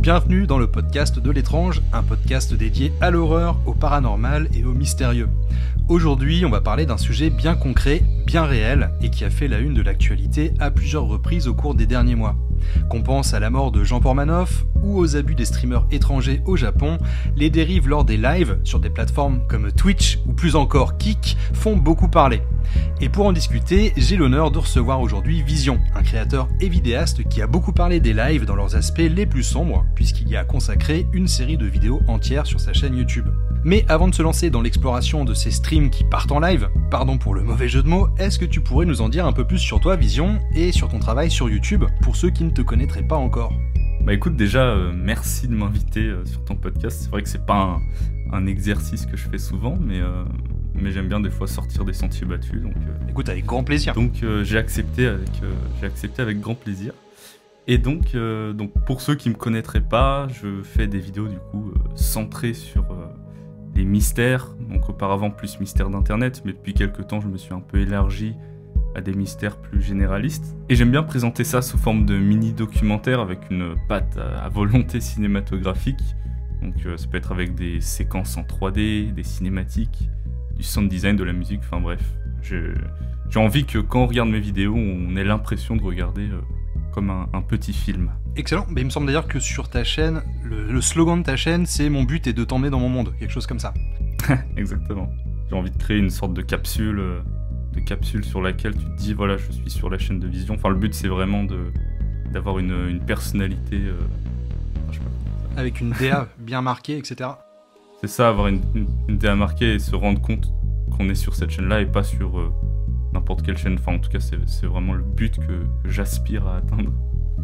Bienvenue dans le podcast de l'étrange, un podcast dédié à l'horreur, au paranormal et au mystérieux. Aujourd'hui, on va parler d'un sujet bien concret, bien réel, et qui a fait la une de l'actualité à plusieurs reprises au cours des derniers mois. Qu'on pense à la mort de Jean Pormanoff ou aux abus des streamers étrangers au Japon, les dérives lors des lives sur des plateformes comme Twitch ou plus encore Kick font beaucoup parler. Et pour en discuter, j'ai l'honneur de recevoir aujourd'hui Vision, un créateur et vidéaste qui a beaucoup parlé des lives dans leurs aspects les plus sombres, puisqu'il y a consacré une série de vidéos entières sur sa chaîne YouTube. Mais avant de se lancer dans l'exploration de ces streams qui partent en live, pardon pour le mauvais jeu de mots, est-ce que tu pourrais nous en dire un peu plus sur toi, Vision, et sur ton travail sur YouTube, pour ceux qui ne te connaîtraient pas encore? Bah écoute, déjà, merci de m'inviter sur ton podcast. C'est vrai que c'est pas un exercice que je fais souvent, mais j'aime bien des fois sortir des sentiers battus. Donc, écoute, avec grand plaisir. Donc j'ai accepté avec grand plaisir. Et donc pour ceux qui me connaîtraient pas, je fais des vidéos du coup centrées sur les mystères. Donc auparavant plus mystères d'internet, mais depuis quelques temps je me suis un peu élargi à des mystères plus généralistes. Et j'aime bien présenter ça sous forme de mini-documentaire avec une patte à volonté cinématographique. Donc ça peut être avec des séquences en 3D, des cinématiques, du sound design, de la musique, enfin bref. J'ai envie que quand on regarde mes vidéos, on ait l'impression de regarder comme un petit film. Excellent, mais il me semble d'ailleurs que sur ta chaîne, le slogan de ta chaîne, c'est « Mon but est de t'emmener dans mon monde », quelque chose comme ça. Exactement. J'ai envie de créer une sorte de capsule sur laquelle tu te dis, voilà, je suis sur la chaîne de Vision. Enfin, le but, c'est vraiment d'avoir une personnalité... je sais pas. Avec une DA bien marquée, etc. C'est ça, avoir une DA marquée et se rendre compte qu'on est sur cette chaîne-là et pas sur n'importe quelle chaîne. Enfin, en tout cas, c'est vraiment le but que j'aspire à atteindre.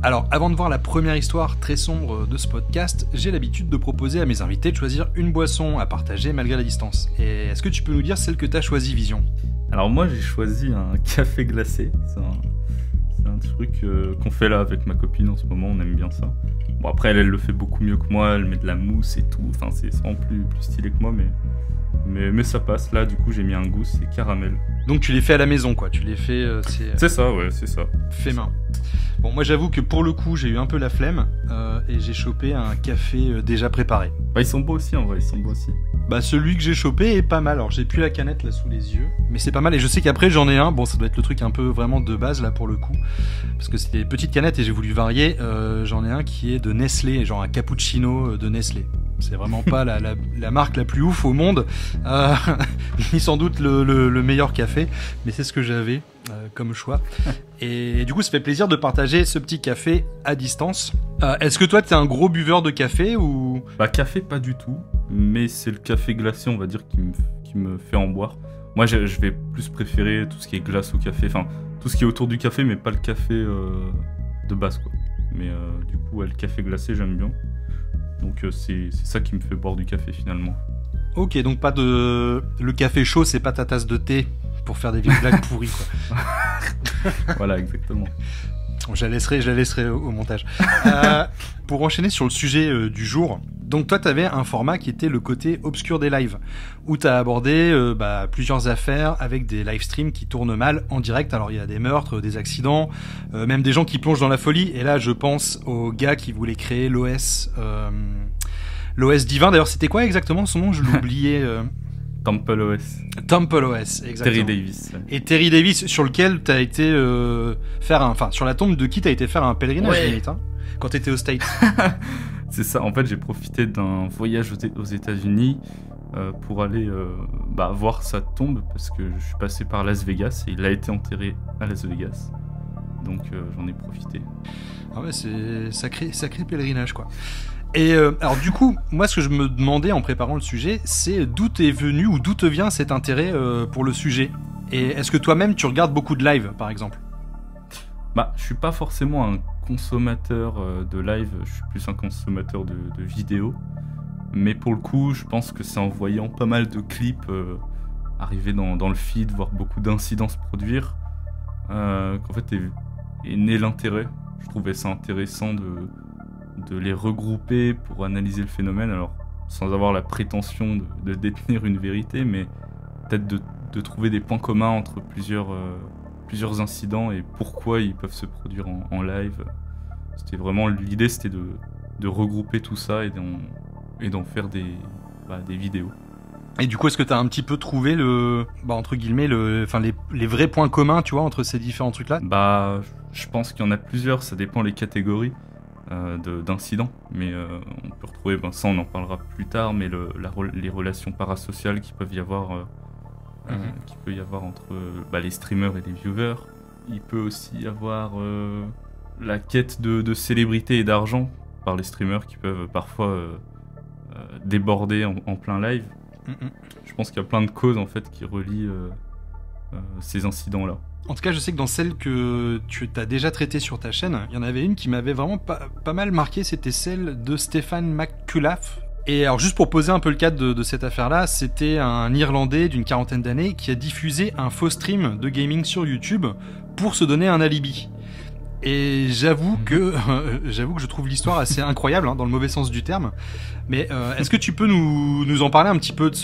Alors, avant de voir la première histoire très sombre de ce podcast, j'ai l'habitude de proposer à mes invités de choisir une boisson à partager malgré la distance. Et est-ce que tu peux nous dire celle que t'as choisie, Vision ? Alors moi, j'ai choisi un café glacé. C'est un truc qu'on fait là avec ma copine en ce moment, on aime bien ça. Bon, après, elle le fait beaucoup mieux que moi, elle met de la mousse et tout. Enfin, c'est vraiment plus stylé que moi, mais ça passe. Là, du coup, j'ai mis un goût, c'est caramel. Donc tu les fais à la maison, quoi. Tu les fais... C'est ça, ouais, c'est ça. Fait main. Bon, moi, j'avoue que pour le coup, j'ai eu un peu la flemme et j'ai chopé un café déjà préparé. Bah, ils sont beaux aussi, en vrai, ils sont beaux aussi. Bah, celui que j'ai chopé est pas mal. Alors, j'ai plus la canette là sous les yeux, mais c'est pas mal. Et je sais qu'après, j'en ai un. Bon, ça doit être le truc un peu vraiment de base là pour le coup, parce que c'est des petites canettes et j'ai voulu varier. J'en ai un qui est de Nestlé, genre un cappuccino de Nestlé. C'est vraiment pas la marque la plus ouf au monde, ni sans doute le meilleur café, mais c'est ce que j'avais comme choix. Et du coup, ça fait plaisir de partager ce petit café à distance. Est-ce que toi, t'es un gros buveur de café ou... Bah, café, pas du tout, mais c'est le café glacé, on va dire, qui me fait en boire. Moi, je vais plus préférer tout ce qui est glace au café, enfin, tout ce qui est autour du café, mais pas le café de base, quoi. Mais du coup, ouais, le café glacé, j'aime bien. Donc c'est ça qui me fait boire du café finalement. Ok, donc pas de... Le café chaud, c'est pas ta tasse de thé pour faire des vieilles blagues pourries, quoi. Voilà, exactement. Je la laisserai au montage. Pour enchaîner sur le sujet du jour, donc toi t'avais un format qui était le côté obscur des lives, où t'as abordé plusieurs affaires avec des live streams qui tournent mal en direct. Alors il y a des meurtres, des accidents, même des gens qui plongent dans la folie. Et là je pense au gars qui voulait créer l'OS divin. D'ailleurs c'était quoi exactement son nom? Je l'ai oublié. Temple OS. Temple OS, exactement. Terry Davis. Et Terry Davis, sur lequel t'as été sur la tombe de qui t'as été faire un pèlerinage, limite, hein, quand t'étais aux States. C'est ça, en fait j'ai profité d'un voyage aux États-Unis pour aller voir sa tombe, parce que je suis passé par Las Vegas et il a été enterré à Las Vegas. Donc j'en ai profité. Ah ouais, c'est sacré pèlerinage, quoi. Et alors du coup, moi ce que je me demandais en préparant le sujet, c'est d'où t'es venu ou d'où te vient cet intérêt pour le sujet. Et est-ce que toi-même tu regardes beaucoup de live, par exemple? Bah, je suis pas forcément un consommateur de live, je suis plus un consommateur de vidéos. Mais pour le coup, je pense que c'est en voyant pas mal de clips arriver dans le feed, voir beaucoup d'incidents se produire, qu'en fait est né l'intérêt. Je trouvais ça intéressant de les regrouper pour analyser le phénomène, alors sans avoir la prétention de détenir une vérité, mais peut-être de trouver des points communs entre plusieurs incidents et pourquoi ils peuvent se produire en live. C'était vraiment l'idée, c'était de de regrouper tout ça et d'en faire des vidéos. Et du coup, est-ce que tu as un petit peu trouvé entre guillemets, les vrais points communs, tu vois, entre ces différents trucs-là? Je pense qu'il y en a plusieurs, ça dépend les catégories d'incidents, mais on peut retrouver, ça on en parlera plus tard, mais les relations parasociales qu'il peut y avoir entre les streamers et les viewers. Il peut aussi y avoir la quête de célébrité et d'argent par les streamers qui peuvent parfois déborder en plein live. Je pense qu'il y a plein de causes en fait qui relient ces incidents-là. En tout cas, je sais que dans celle que tu as déjà traitée sur ta chaîne, il y en avait une qui m'avait vraiment pas mal marqué, c'était celle de Stephen McCullough. Et alors juste pour poser un peu le cadre de cette affaire-là, c'était un Irlandais d'une 40aine d'années qui a diffusé un faux stream de gaming sur YouTube pour se donner un alibi. Et j'avoue que je trouve l'histoire assez incroyable, dans le mauvais sens du terme. Mais est-ce que tu peux nous en parler un petit peu de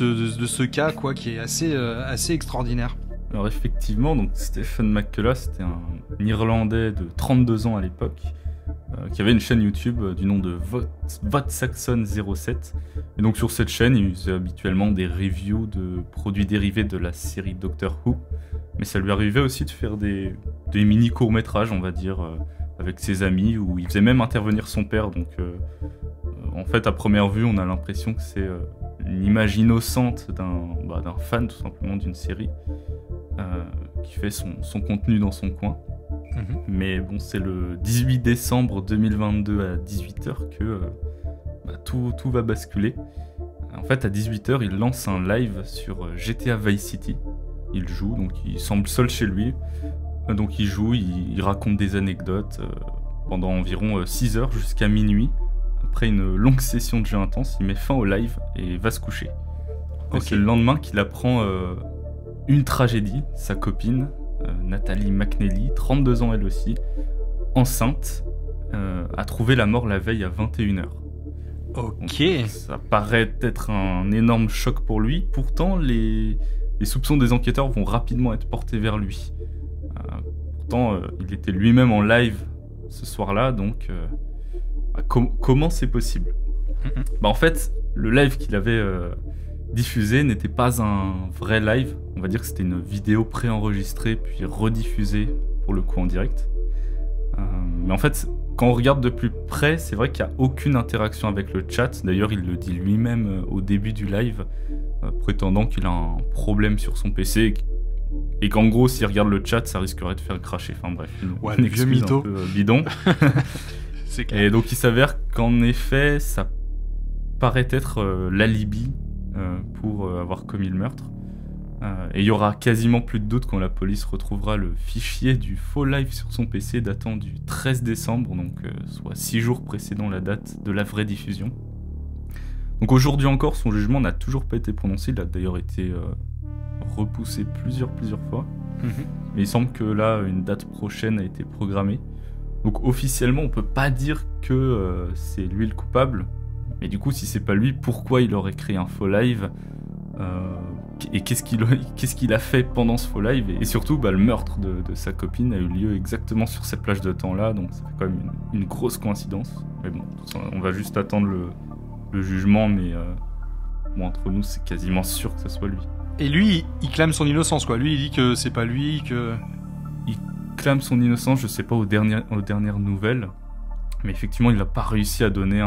ce cas, quoi, qui est assez extraordinaire? Alors effectivement, donc Stephen McCullough, c'était un Irlandais de 32 ans à l'époque, qui avait une chaîne YouTube du nom de VotSaxon07. Et donc sur cette chaîne, il faisait habituellement des reviews de produits dérivés de la série Doctor Who. Mais ça lui arrivait aussi de faire des mini courts-métrages, on va dire, avec ses amis, où il faisait même intervenir son père. Donc en fait, à première vue, on a l'impression que c'est une image innocente d'un fan, tout simplement, d'une série, qui fait son contenu dans son coin. Mais bon, c'est le 18 décembre 2022 à 18h que tout va basculer. En fait, à 18h, il lance un live sur GTA Vice City. Il joue, donc il semble seul chez lui. Donc il joue, il raconte des anecdotes pendant environ 6 heures jusqu'à minuit. Après une longue session de jeu intense, il met fin au live et va se coucher. Okay. C'est le lendemain qu'il apprend une tragédie. Sa copine, Nathalie McNally, 32 ans elle aussi, enceinte, a trouvé la mort la veille à 21h. Ok. Donc, ça paraît être un énorme choc pour lui. Pourtant, les soupçons des enquêteurs vont rapidement être portés vers lui. Pourtant, il était lui-même en live ce soir-là, donc comment c'est possible? En fait, le live qu'il avait diffusé n'était pas un vrai live. On va dire que c'était une vidéo préenregistrée puis rediffusée pour le coup en direct. Mais en fait, quand on regarde de plus près, c'est vrai qu'il n'y a aucune interaction avec le chat. D'ailleurs, il le dit lui-même au début du live, prétendant qu'il a un problème sur son PC et qu'en gros, s'il regarde le chat, ça risquerait de faire cracher. Enfin bref, une vieux mytho. Un peu bidon. C'est clair. Et donc il s'avère qu'en effet, ça paraît être l'alibi pour avoir commis le meurtre. Et il y aura quasiment plus de doute quand la police retrouvera le fichier du faux live sur son PC datant du 13 décembre, donc soit 6 jours précédant la date de la vraie diffusion. Donc aujourd'hui encore, son jugement n'a toujours pas été prononcé, il a d'ailleurs été repoussé plusieurs fois. Mais il semble que là, une date prochaine a été programmée. Donc officiellement, on peut pas dire que c'est lui le coupable. Mais du coup, si c'est pas lui, pourquoi il aurait créé un faux live et qu'est-ce qu'il a fait pendant ce faux live? Et surtout, le meurtre de sa copine a eu lieu exactement sur cette plage de temps-là, donc ça fait quand même une grosse coïncidence. Mais bon, on va juste attendre le jugement, mais entre nous, c'est quasiment sûr que ce soit lui. Et lui, il clame son innocence, quoi. Lui, il dit que c'est pas lui, que... Il clame son innocence, je sais pas aux dernières nouvelles, mais effectivement, il n'a pas réussi à donner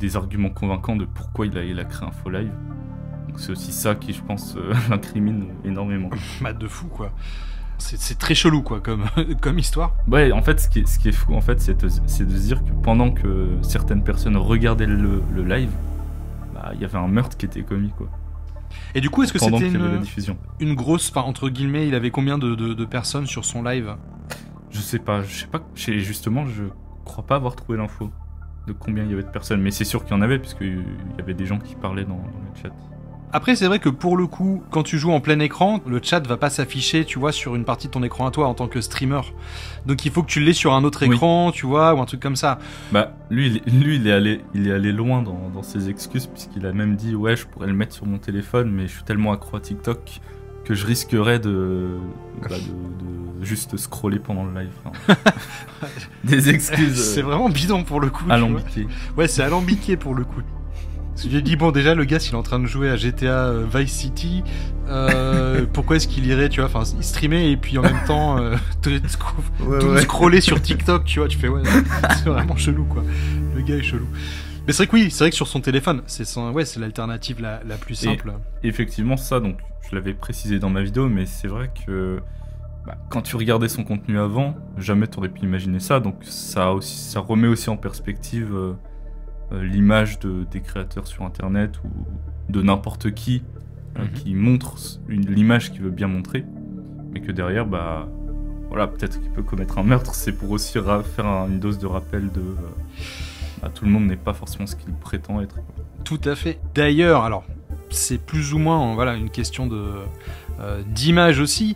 des arguments convaincants de pourquoi il a créé un faux live. Donc c'est aussi ça qui, je pense, l'incrimine énormément. De fou, quoi. C'est très chelou, quoi, comme histoire. Ouais, en fait, ce qui est fou, en fait, c'est de se dire que pendant que certaines personnes regardaient le live, il y avait un meurtre qui était commis, quoi. Et du coup, est-ce que c'était la diffusion. Une grosse, entre guillemets, il avait combien de personnes sur son live? Je sais pas, justement, je crois pas avoir trouvé l'info de combien il y avait de personnes, mais c'est sûr qu'il y en avait, puisqu'il y avait des gens qui parlaient dans le chat. Après, c'est vrai que pour le coup, quand tu joues en plein écran, le chat va pas s'afficher, tu vois, sur une partie de ton écran à toi en tant que streamer. Donc il faut que tu l'aies sur un autre écran, tu vois, ou un truc comme ça. Lui, il est allé loin dans ses excuses, puisqu'il a même dit, ouais, je pourrais le mettre sur mon téléphone, mais je suis tellement accro à TikTok que je risquerais de juste scroller pendant le live. Enfin, des excuses. C'est vraiment bidon pour le coup. Alambiqué. Ouais, c'est alambiqué pour le coup. Parce que j'ai dit, bon, déjà, le gars, s'il est en train de jouer à GTA Vice City, pourquoi est-ce qu'il irait, tu vois, enfin, il streamait et puis en même temps, scroller sur TikTok, tu vois, tu fais, ouais, c'est vraiment chelou, quoi. Le gars est chelou. Mais c'est vrai que oui, c'est vrai que sur son téléphone, c'est l'alternative la plus simple. Et effectivement, ça, donc, je l'avais précisé dans ma vidéo, mais c'est vrai que quand tu regardais son contenu avant, jamais t'aurais pu imaginer ça, donc ça remet aussi en perspective l'image des créateurs sur internet ou de n'importe qui qui montre l'image qu'il veut bien montrer, mais que derrière, voilà, peut-être qu'il peut commettre un meurtre, c'est pour aussi faire une dose de rappel de tout le monde n'est pas forcément ce qu'il prétend être. Tout à fait. D'ailleurs, alors, c'est plus ou moins voilà, une question d'image aussi,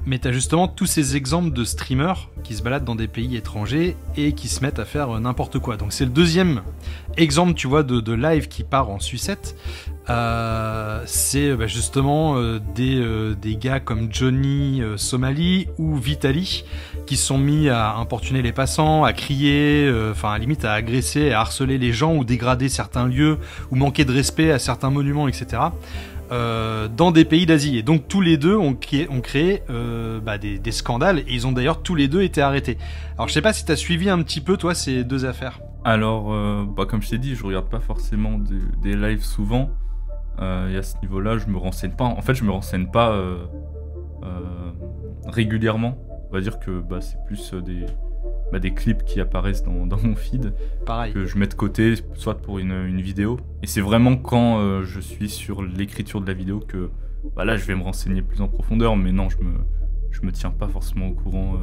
mais t'as justement tous ces exemples de streamers qui se baladent dans des pays étrangers et qui se mettent à faire n'importe quoi. Donc c'est le deuxième exemple, tu vois, de live qui part en sucette. C'est justement des gars comme Johnny Somali ou Vitali qui se sont mis à importuner les passants, à crier, à limite à agresser, à harceler les gens ou dégrader certains lieux ou manquer de respect à certains monuments, etc. Dans des pays d'Asie. Et donc tous les deux ont créé des scandales et ils ont d'ailleurs tous les deux été arrêtés. Alors je sais pas si t'as suivi un petit peu toi ces deux affaires. Alors comme je t'ai dit, je regarde pas forcément des lives souvent et à ce niveau-là je me renseigne pas. En fait je me renseigne pas régulièrement. On va dire que c'est plus des clips qui apparaissent dans mon feed. Pareil. Que je mets de côté, soit pour une vidéo. Et c'est vraiment quand je suis sur l'écriture de la vidéo que là je vais me renseigner plus en profondeur. Mais non, je me tiens pas forcément au courant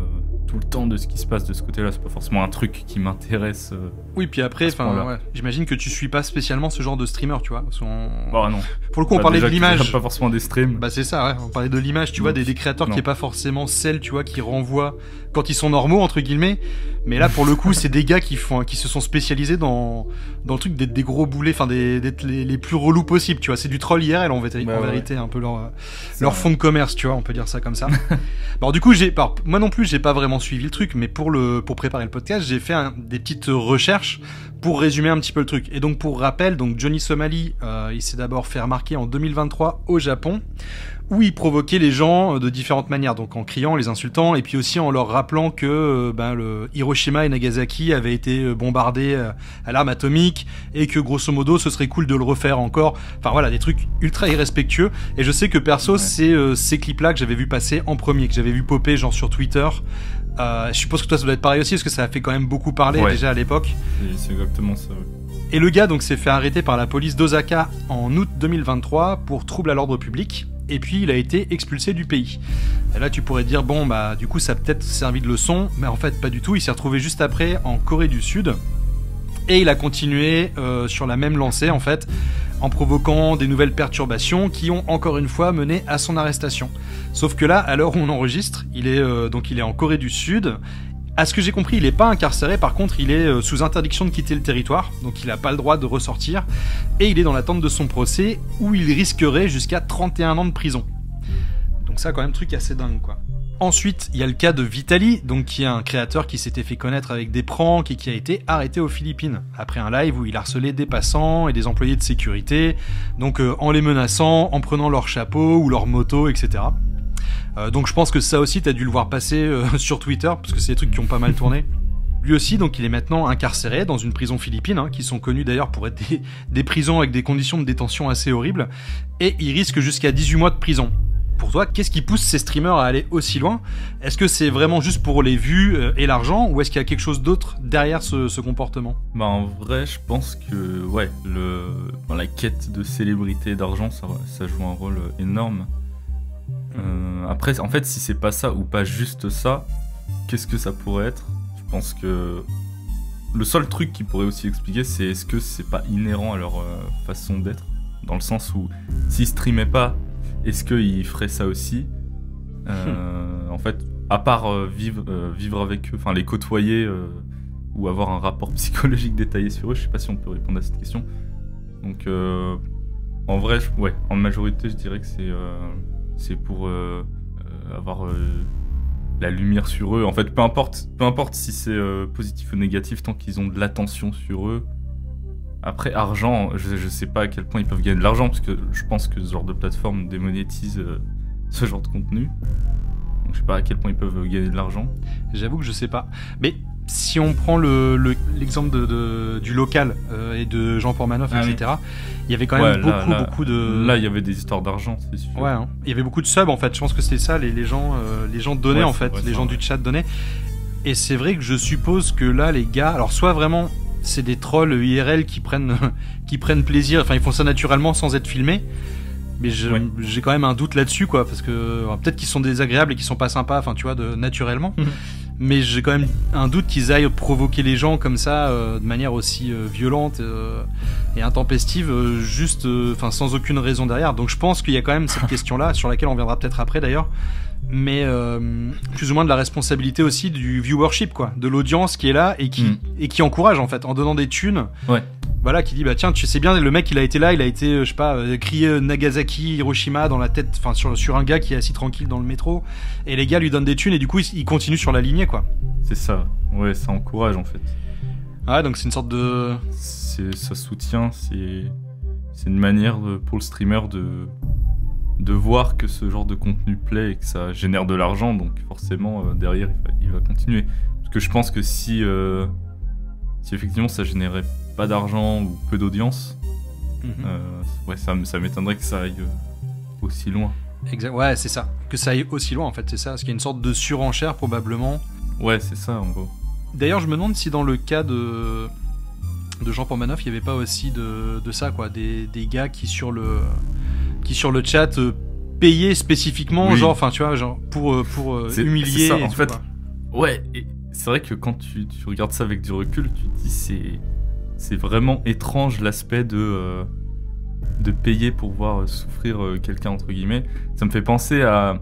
tout le temps de ce qui se passe de ce côté-là. C'est pas forcément un truc qui m'intéresse. Oui, puis après, j'imagine que tu suis pas spécialement ce genre de streamer, tu vois. Non. Pour le coup, on parlait de l'image. Pas forcément des streams. C'est ça, ouais. On parlait de l'image, tu vois, des créateurs qui est pas forcément celle, tu vois, qui renvoient quand ils sont normaux entre guillemets. Mais là, pour le coup, c'est des gars qui se sont spécialisés dans le truc d'être des gros boulets, d'être les plus relous possibles, tu vois. C'est du troll IRL en vérité, un peu leur fond de commerce, tu vois, on peut dire ça comme ça. Alors du coup, moi non plus, j'ai pas vraiment suivi le truc, mais pour préparer le podcast, j'ai fait des petites recherches pour résumer un petit peu le truc. Et donc pour rappel, Johnny Somali, il s'est d'abord fait remarquer en 2023 au Japon, où il provoquait les gens de différentes manières, donc en criant, les insultant, et puis aussi en leur rappelant que le Hiroshima et Nagasaki avaient été bombardés à l'arme atomique, et que grosso modo ce serait cool de le refaire encore. Enfin voilà, des trucs ultra irrespectueux. Et je sais que perso, c'est ces clips-là que j'avais vu passer en premier, que j'avais vu popper genre sur Twitter. Je suppose que toi ça doit être pareil aussi, parce que ça a fait quand même beaucoup parler déjà à l'époque. C'est exactement ça, oui. Et le gars s'est fait arrêter par la police d'Osaka en août 2023 pour trouble à l'ordre public. Et puis il a été expulsé du pays. Et là tu pourrais dire du coup ça a peut-être servi de leçon, mais en fait pas du tout. Il s'est retrouvé juste après en Corée du Sud et il a continué sur la même lancée en fait, en provoquant des nouvelles perturbations qui ont encore une fois mené à son arrestation. Sauf que là, à l'heure où on enregistre, il est en Corée du Sud. À ce que j'ai compris, il n'est pas incarcéré, par contre il est sous interdiction de quitter le territoire, donc il n'a pas le droit de ressortir, et il est dans l'attente de son procès, où il risquerait jusqu'à 31 ans de prison. Donc ça quand même truc assez dingue quoi. Ensuite, il y a le cas de Vitali, qui est un créateur qui s'était fait connaître avec des pranks et qui a été arrêté aux Philippines, après un live où il harcelait des passants et des employés de sécurité, en les menaçant, en prenant leur chapeau ou leur moto, etc. Donc je pense que ça aussi t'as dû le voir passer sur Twitter parce que c'est des trucs qui ont pas mal tourné. Lui aussi il est maintenant incarcéré dans une prison philippine qui sont connues d'ailleurs pour être des prisons avec des conditions de détention assez horribles, et il risque jusqu'à 18 mois de prison. Pour toi, qu'est-ce qui pousse ces streamers à aller aussi loin ? Est-ce que c'est vraiment juste pour les vues et l'argent, ou est-ce qu'il y a quelque chose d'autre derrière ce comportement ? En vrai, je pense que la quête de célébrité et d'argent, ça joue un rôle énorme. Après, en fait, si c'est pas ça ou pas juste ça, qu'est-ce que ça pourrait être ? Je pense que le seul truc qui pourrait aussi expliquer, c'est est-ce que c'est pas inhérent à leur façon d'être, dans le sens où s'ils streamaient pas, est-ce qu'ils feraient ça aussi ? En fait, à part vivre avec eux, enfin les côtoyer ou avoir un rapport psychologique détaillé sur eux, je sais pas si on peut répondre à cette question. Donc en vrai, en majorité, je dirais que c'est pour avoir la lumière sur eux. En fait, peu importe si c'est positif ou négatif, tant qu'ils ont de l'attention sur eux. Après, argent, je sais pas à quel point ils peuvent gagner de l'argent, parce que je pense que ce genre de plateforme démonétise ce genre de contenu. Donc je sais pas à quel point ils peuvent gagner de l'argent. J'avoue que je sais pas. Mais si on prend l'exemple du local et de Jean Portmanoff, etc., il y avait quand même beaucoup de... Là, il y avait des histoires d'argent, c'est sûr. Ouais, hein. Il y avait beaucoup de subs, en fait. Je pense que c'était ça, les gens donnaient, en fait. Les gens du chat donnaient. Et c'est vrai que je suppose que là, les gars... Alors, soit vraiment, c'est des trolls IRL qui prennent plaisir. Enfin, ils font ça naturellement sans être filmés. Mais j'ai quand même un doute là-dessus, quoi. Parce que peut-être qu'ils sont désagréables et qu'ils sont pas sympas, enfin, tu vois, naturellement. Mais j'ai quand même un doute qu'ils aillent provoquer les gens comme ça, de manière aussi violente et intempestive, juste, sans aucune raison derrière. Donc je pense qu'il y a quand même cette question-là, sur laquelle on reviendra peut-être après d'ailleurs, mais plus ou moins de la responsabilité aussi du viewership, quoi, de l'audience qui est là et qui encourage, en fait, en donnant des thunes. Ouais. Voilà, qui dit bah tiens, tu sais bien, le mec il a été là, il a été je sais pas crié Nagasaki, Hiroshima dans la tête, enfin sur un gars qui est assis tranquille dans le métro, et les gars lui donnent des thunes et du coup il continue sur la lignée, quoi. C'est ça, ouais, ça encourage en fait. Ah, donc c'est une sorte de... Ça soutient, c'est une manière pour le streamer de voir que ce genre de contenu plaît et que ça génère de l'argent, donc forcément derrière il va continuer. Parce que je pense que si effectivement ça générait pas d'argent ou peu d'audience, ça m'étonnerait que ça aille aussi loin. Exact, ouais, c'est ça. Que ça aille aussi loin, en fait, c'est ça. Parce qu'il y a une sorte de surenchère, probablement. Ouais, c'est ça, en gros. D'ailleurs, je me demande si dans le cas de Jean Portmanoff, il n'y avait pas aussi de ça, quoi. Des gars qui sur le chat payaient spécifiquement, genre, enfin, tu vois, genre, pour humilier. Ça, et en tout, fait, quoi. Ouais, et c'est vrai que quand tu regardes ça avec du recul, tu te dis c'est vraiment étrange l'aspect de payer pour voir souffrir quelqu'un, entre guillemets. Ça me fait penser à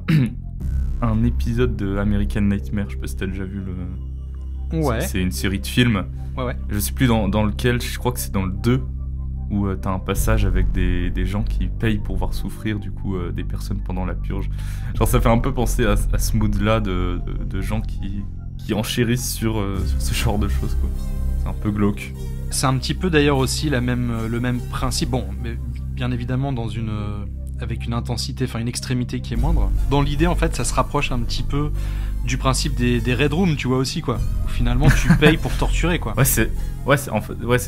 un épisode de American Nightmare, je sais pas si t'as déjà vu le... Ouais. C'est une série de films. Ouais. Je sais plus dans lequel, je crois que c'est dans le 2, où t'as un passage avec des gens qui payent pour voir souffrir du coup des personnes pendant la purge. Genre ça fait un peu penser à ce mood-là de gens qui enchérissent sur ce genre de choses, quoi. C'est un peu glauque. C'est un petit peu d'ailleurs aussi le même principe. Bon, mais bien évidemment avec une intensité, enfin une extrémité qui est moindre. Dans l'idée, en fait, ça se rapproche un petit peu du principe des Red Rooms, tu vois aussi, quoi. Où finalement, tu payes pour torturer, quoi. C'est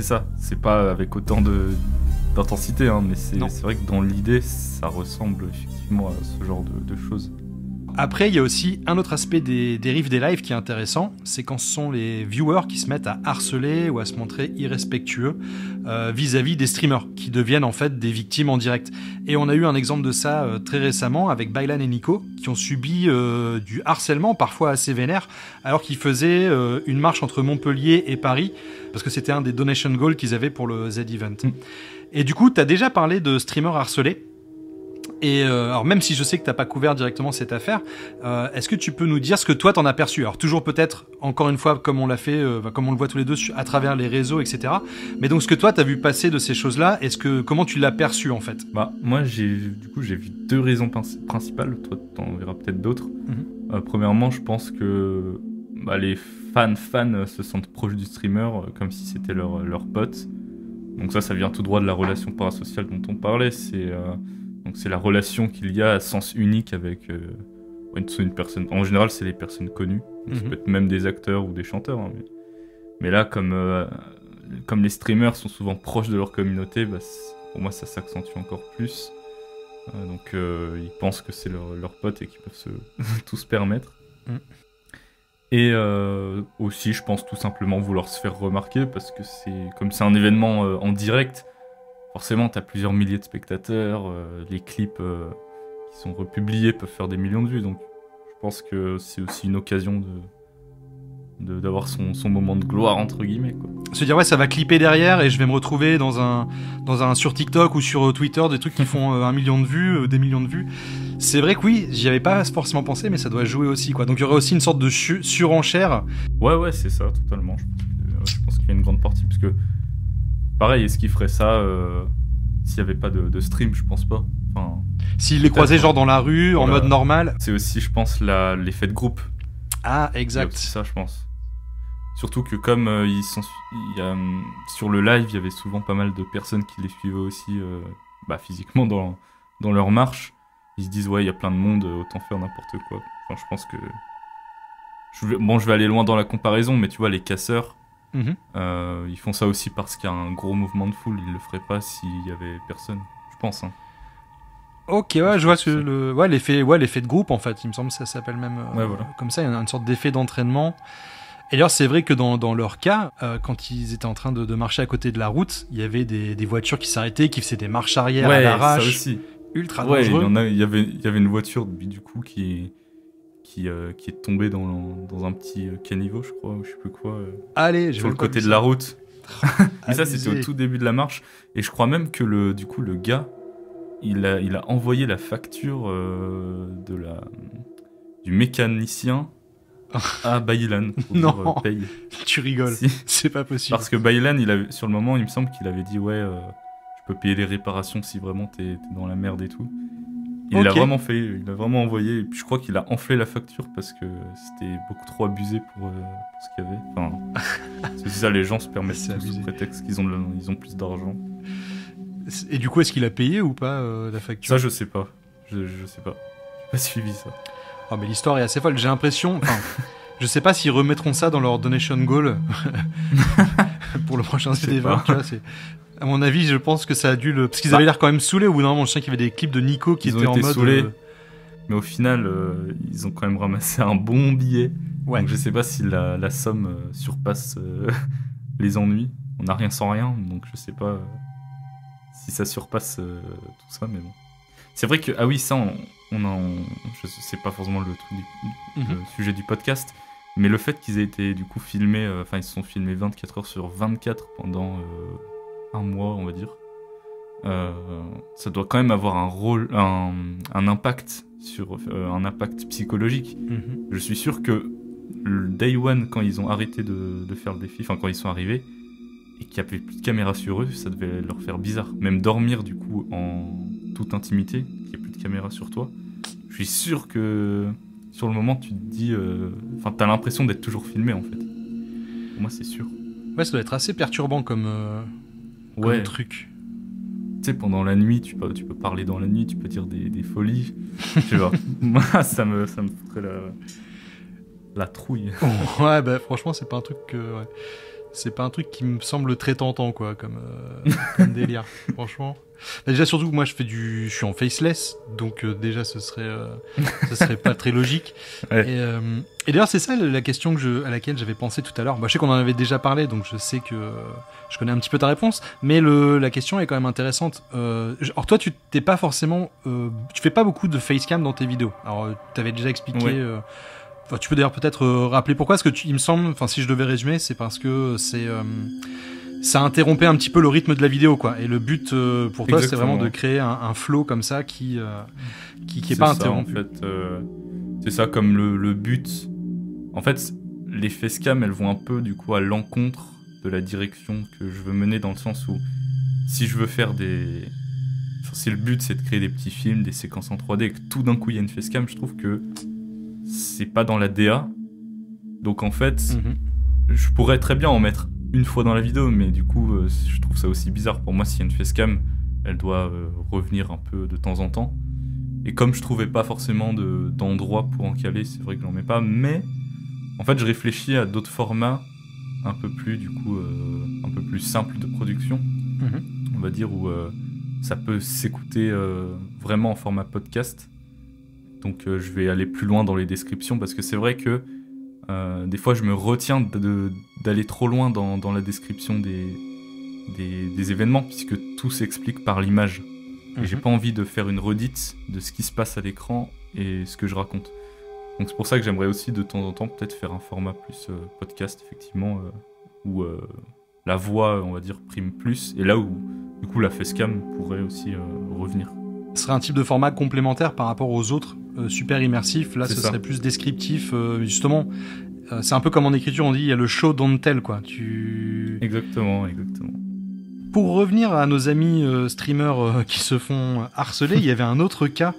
ça. C'est pas avec autant d'intensité, hein, mais c'est vrai que dans l'idée, ça ressemble effectivement à ce genre de choses. Après, il y a aussi un autre aspect des dérives des lives qui est intéressant, c'est quand ce sont les viewers qui se mettent à harceler ou à se montrer irrespectueux vis-à-vis des streamers, qui deviennent en fait des victimes en direct. Et on a eu un exemple de ça très récemment avec Bailan et Nico, qui ont subi du harcèlement, parfois assez vénère, alors qu'ils faisaient une marche entre Montpellier et Paris, parce que c'était un des donation goals qu'ils avaient pour le Z-Event. Et du coup, t'as déjà parlé de streamers harcelés. Et alors même si je sais que t'as pas couvert directement cette affaire, est-ce que tu peux nous dire ce que toi t'en as perçu? Alors toujours peut-être, encore une fois, comme on l'a fait, comme on le voit tous les deux à travers les réseaux, etc. Mais donc ce que toi t'as vu passer de ces choses-là, comment tu l'as perçu en fait? Bah moi j'ai vu deux raisons principales. Toi t'en verras peut-être d'autres. Premièrement, je pense que les fans se sentent proches du streamer comme si c'était leur pote. Donc ça vient tout droit de la relation parasociale dont on parlait. Donc c'est la relation qu'il y a à sens unique avec une personne. En général, c'est les personnes connues. Donc ça peut être même des acteurs ou des chanteurs. Hein, mais là, comme les streamers sont souvent proches de leur communauté, pour moi, ça s'accentue encore plus. Donc ils pensent que c'est leur pote et qu'ils peuvent tout se permettre. Et aussi, je pense tout simplement vouloir se faire remarquer parce que comme c'est un événement en direct. Forcément, t'as plusieurs milliers de spectateurs, les clips qui sont republiés peuvent faire des millions de vues, donc je pense que c'est aussi une occasion d'avoir son moment de gloire, entre guillemets, quoi. Se dire, ouais, ça va clipper derrière et je vais me retrouver sur TikTok ou sur Twitter, des trucs qui font 1 million de vues, des millions de vues. C'est vrai que oui, j'y avais pas forcément pensé, mais ça doit jouer aussi, quoi. Donc il y aurait aussi une sorte de surenchère. Ouais, c'est ça, totalement. Je pense qu'il y a une grande partie, parce que pareil, est-ce qu'il ferait ça s'il n'y avait pas de stream? Je pense pas. Enfin, S'il les croisait genre dans la rue, en Voilà. mode normal. c'est aussi, je pense, l'effet de groupe. Ah, Il y a exact. aussi ça, je pense. Surtout que comme sur le live, il y avait souvent pas mal de personnes qui les suivaient aussi physiquement dans leur marche. Ils se disent, ouais, il y a plein de monde, autant faire n'importe quoi. Enfin, je pense que... je vais aller loin dans la comparaison, mais tu vois, les casseurs, Mhm. ils font ça aussi parce qu'il y a un gros mouvement de foule. Ils le feraient pas s'il y avait personne, je pense. Hein. Ok, ouais, je vois l'effet de groupe en fait. Il me semble que ça s'appelle même Ouais, voilà. comme ça. Il y a une sorte d'effet d'entraînement. Et d'ailleurs, c'est vrai que dans leur cas, quand ils étaient en train de marcher à côté de la route, il y avait des voitures qui s'arrêtaient, qui faisaient des marches arrière à Ouais, ça l'arrache, aussi. ultra Ouais, dangereux. il y avait une voiture du coup qui est tombée dans un petit caniveau, je crois, ou je sais plus quoi, Allez, sur le côté de la route. Mais ça, c'était au Abusé. tout début de la marche. Et je crois même que le gars, il a envoyé la facture du mécanicien à Baylan pour Non. dire paye. Tu rigoles, Si. c'est pas possible. Parce que Baylan, sur le moment, il me semble qu'il avait dit ouais, je peux payer les réparations si vraiment t'es dans la merde et tout. Il l'a Ok. vraiment fait, il l'a vraiment envoyé. Et puis je crois qu'il a enflé la facture parce que c'était beaucoup trop abusé pour ce qu'il y avait. Enfin, c'est ça, les gens se permettent C'est tout sous abusé. prétexte qu'ils ont plus d'argent. Et du coup, est-ce qu'il a payé ou pas la facture? Ça, je sais pas. Je sais pas. J'ai pas suivi ça. Oh, mais l'histoire est assez folle. J'ai l'impression. Enfin, je sais pas s'ils remettront ça dans leur donation goal pour le prochain Je sais CD20. pas. Tu vois, c'est. À mon avis, je pense que ça a dû le. Parce qu'ils avaient l'air quand même saoulés au bout d'un moment. Je sais qu'il y avait des clips de Nico qui Ils ont étaient en été mode. saoulés. Mais au final, ils ont quand même ramassé un bon billet. Ouais. Donc je sais pas si la somme surpasse les ennuis. On n'a rien sans rien, donc je sais pas si ça surpasse tout ça, mais bon. C'est vrai que, ah oui, ça, je sais pas forcément le truc le sujet du podcast, mais le fait qu'ils aient été du coup filmés, ils se sont filmés 24 heures sur 24 pendant un mois, on va dire. Ça doit quand même avoir un impact sur un impact psychologique. Mhm. Je suis sûr que le day one, quand ils ont arrêté de faire le défi, enfin quand ils sont arrivés, et qu'il n'y avait plus de caméra sur eux, ça devait leur faire bizarre. Même dormir du coup en toute intimité, qu'il n'y ait plus de caméra sur toi. Je suis sûr que sur le moment tu te dis... t'as l'impression d'être toujours filmé en fait. Pour moi c'est sûr. Ouais, ça doit être assez perturbant comme Ouais, truc. tu sais, pendant la nuit, tu peux parler dans la nuit, tu peux dire des folies. Je sais pas. Moi, ça me foutrait la trouille. Ouais, bah franchement, c'est pas un truc que. Ouais. C'est pas un truc qui me semble très tentant, quoi, comme délire. Franchement. Bah, déjà, surtout que moi, je suis en faceless, donc déjà, ce serait pas très logique. Ouais. Et d'ailleurs, c'est ça la question à laquelle j'avais pensé tout à l'heure. Bah, je sais qu'on en avait déjà parlé, donc je sais que je connais un petit peu ta réponse, mais la question est quand même intéressante. Alors toi, tu t'es pas forcément, tu fais pas beaucoup de facecam dans tes vidéos. Alors, t'avais déjà expliqué. Ouais. Tu peux d'ailleurs peut-être rappeler pourquoi, parce que il me semble, si je devais résumer, c'est parce que ça interrompait un petit peu le rythme de la vidéo, quoi. Et le but pour toi, c'est vraiment de créer un flow comme ça qui est pas interrompu. En fait, c'est ça comme le but. En fait, les facecam, elles vont un peu du coup à l'encontre de la direction que je veux mener, dans le sens où si je veux faire si le but c'est de créer des petits films, des séquences en 3D, et que tout d'un coup il y a une facecam, je trouve que c'est pas dans la DA. Donc en fait, je pourrais très bien en mettre une fois dans la vidéo, mais du coup, je trouve ça aussi bizarre. Pour moi, s'il y a une facecam, elle doit revenir un peu de temps en temps. Et comme je trouvais pas forcément d'endroit pour en caler, c'est vrai que j'en mets pas. Mais en fait, je réfléchis à d'autres formats un peu plus, du coup, un peu plus simples de production, on va dire, où ça peut s'écouter vraiment en format podcast. Donc je vais aller plus loin dans les descriptions, parce que c'est vrai que des fois je me retiens d'aller trop loin dans la description des événements, puisque tout s'explique par l'image. Et j'ai pas envie de faire une redite de ce qui se passe à l'écran et ce que je raconte. Donc c'est pour ça que j'aimerais aussi de temps en temps peut-être faire un format plus podcast, effectivement, où la voix, on va dire, prime plus, et là où du coup la facecam pourrait aussi revenir. Ce serait un type de format complémentaire par rapport aux autres, super immersif. Là, C'est ce ça. serait plus descriptif. Justement, c'est un peu comme en écriture, on dit il y a le show don't tell, quoi. Exactement. Pour revenir à nos amis streamers qui se font harceler, il y avait un autre cas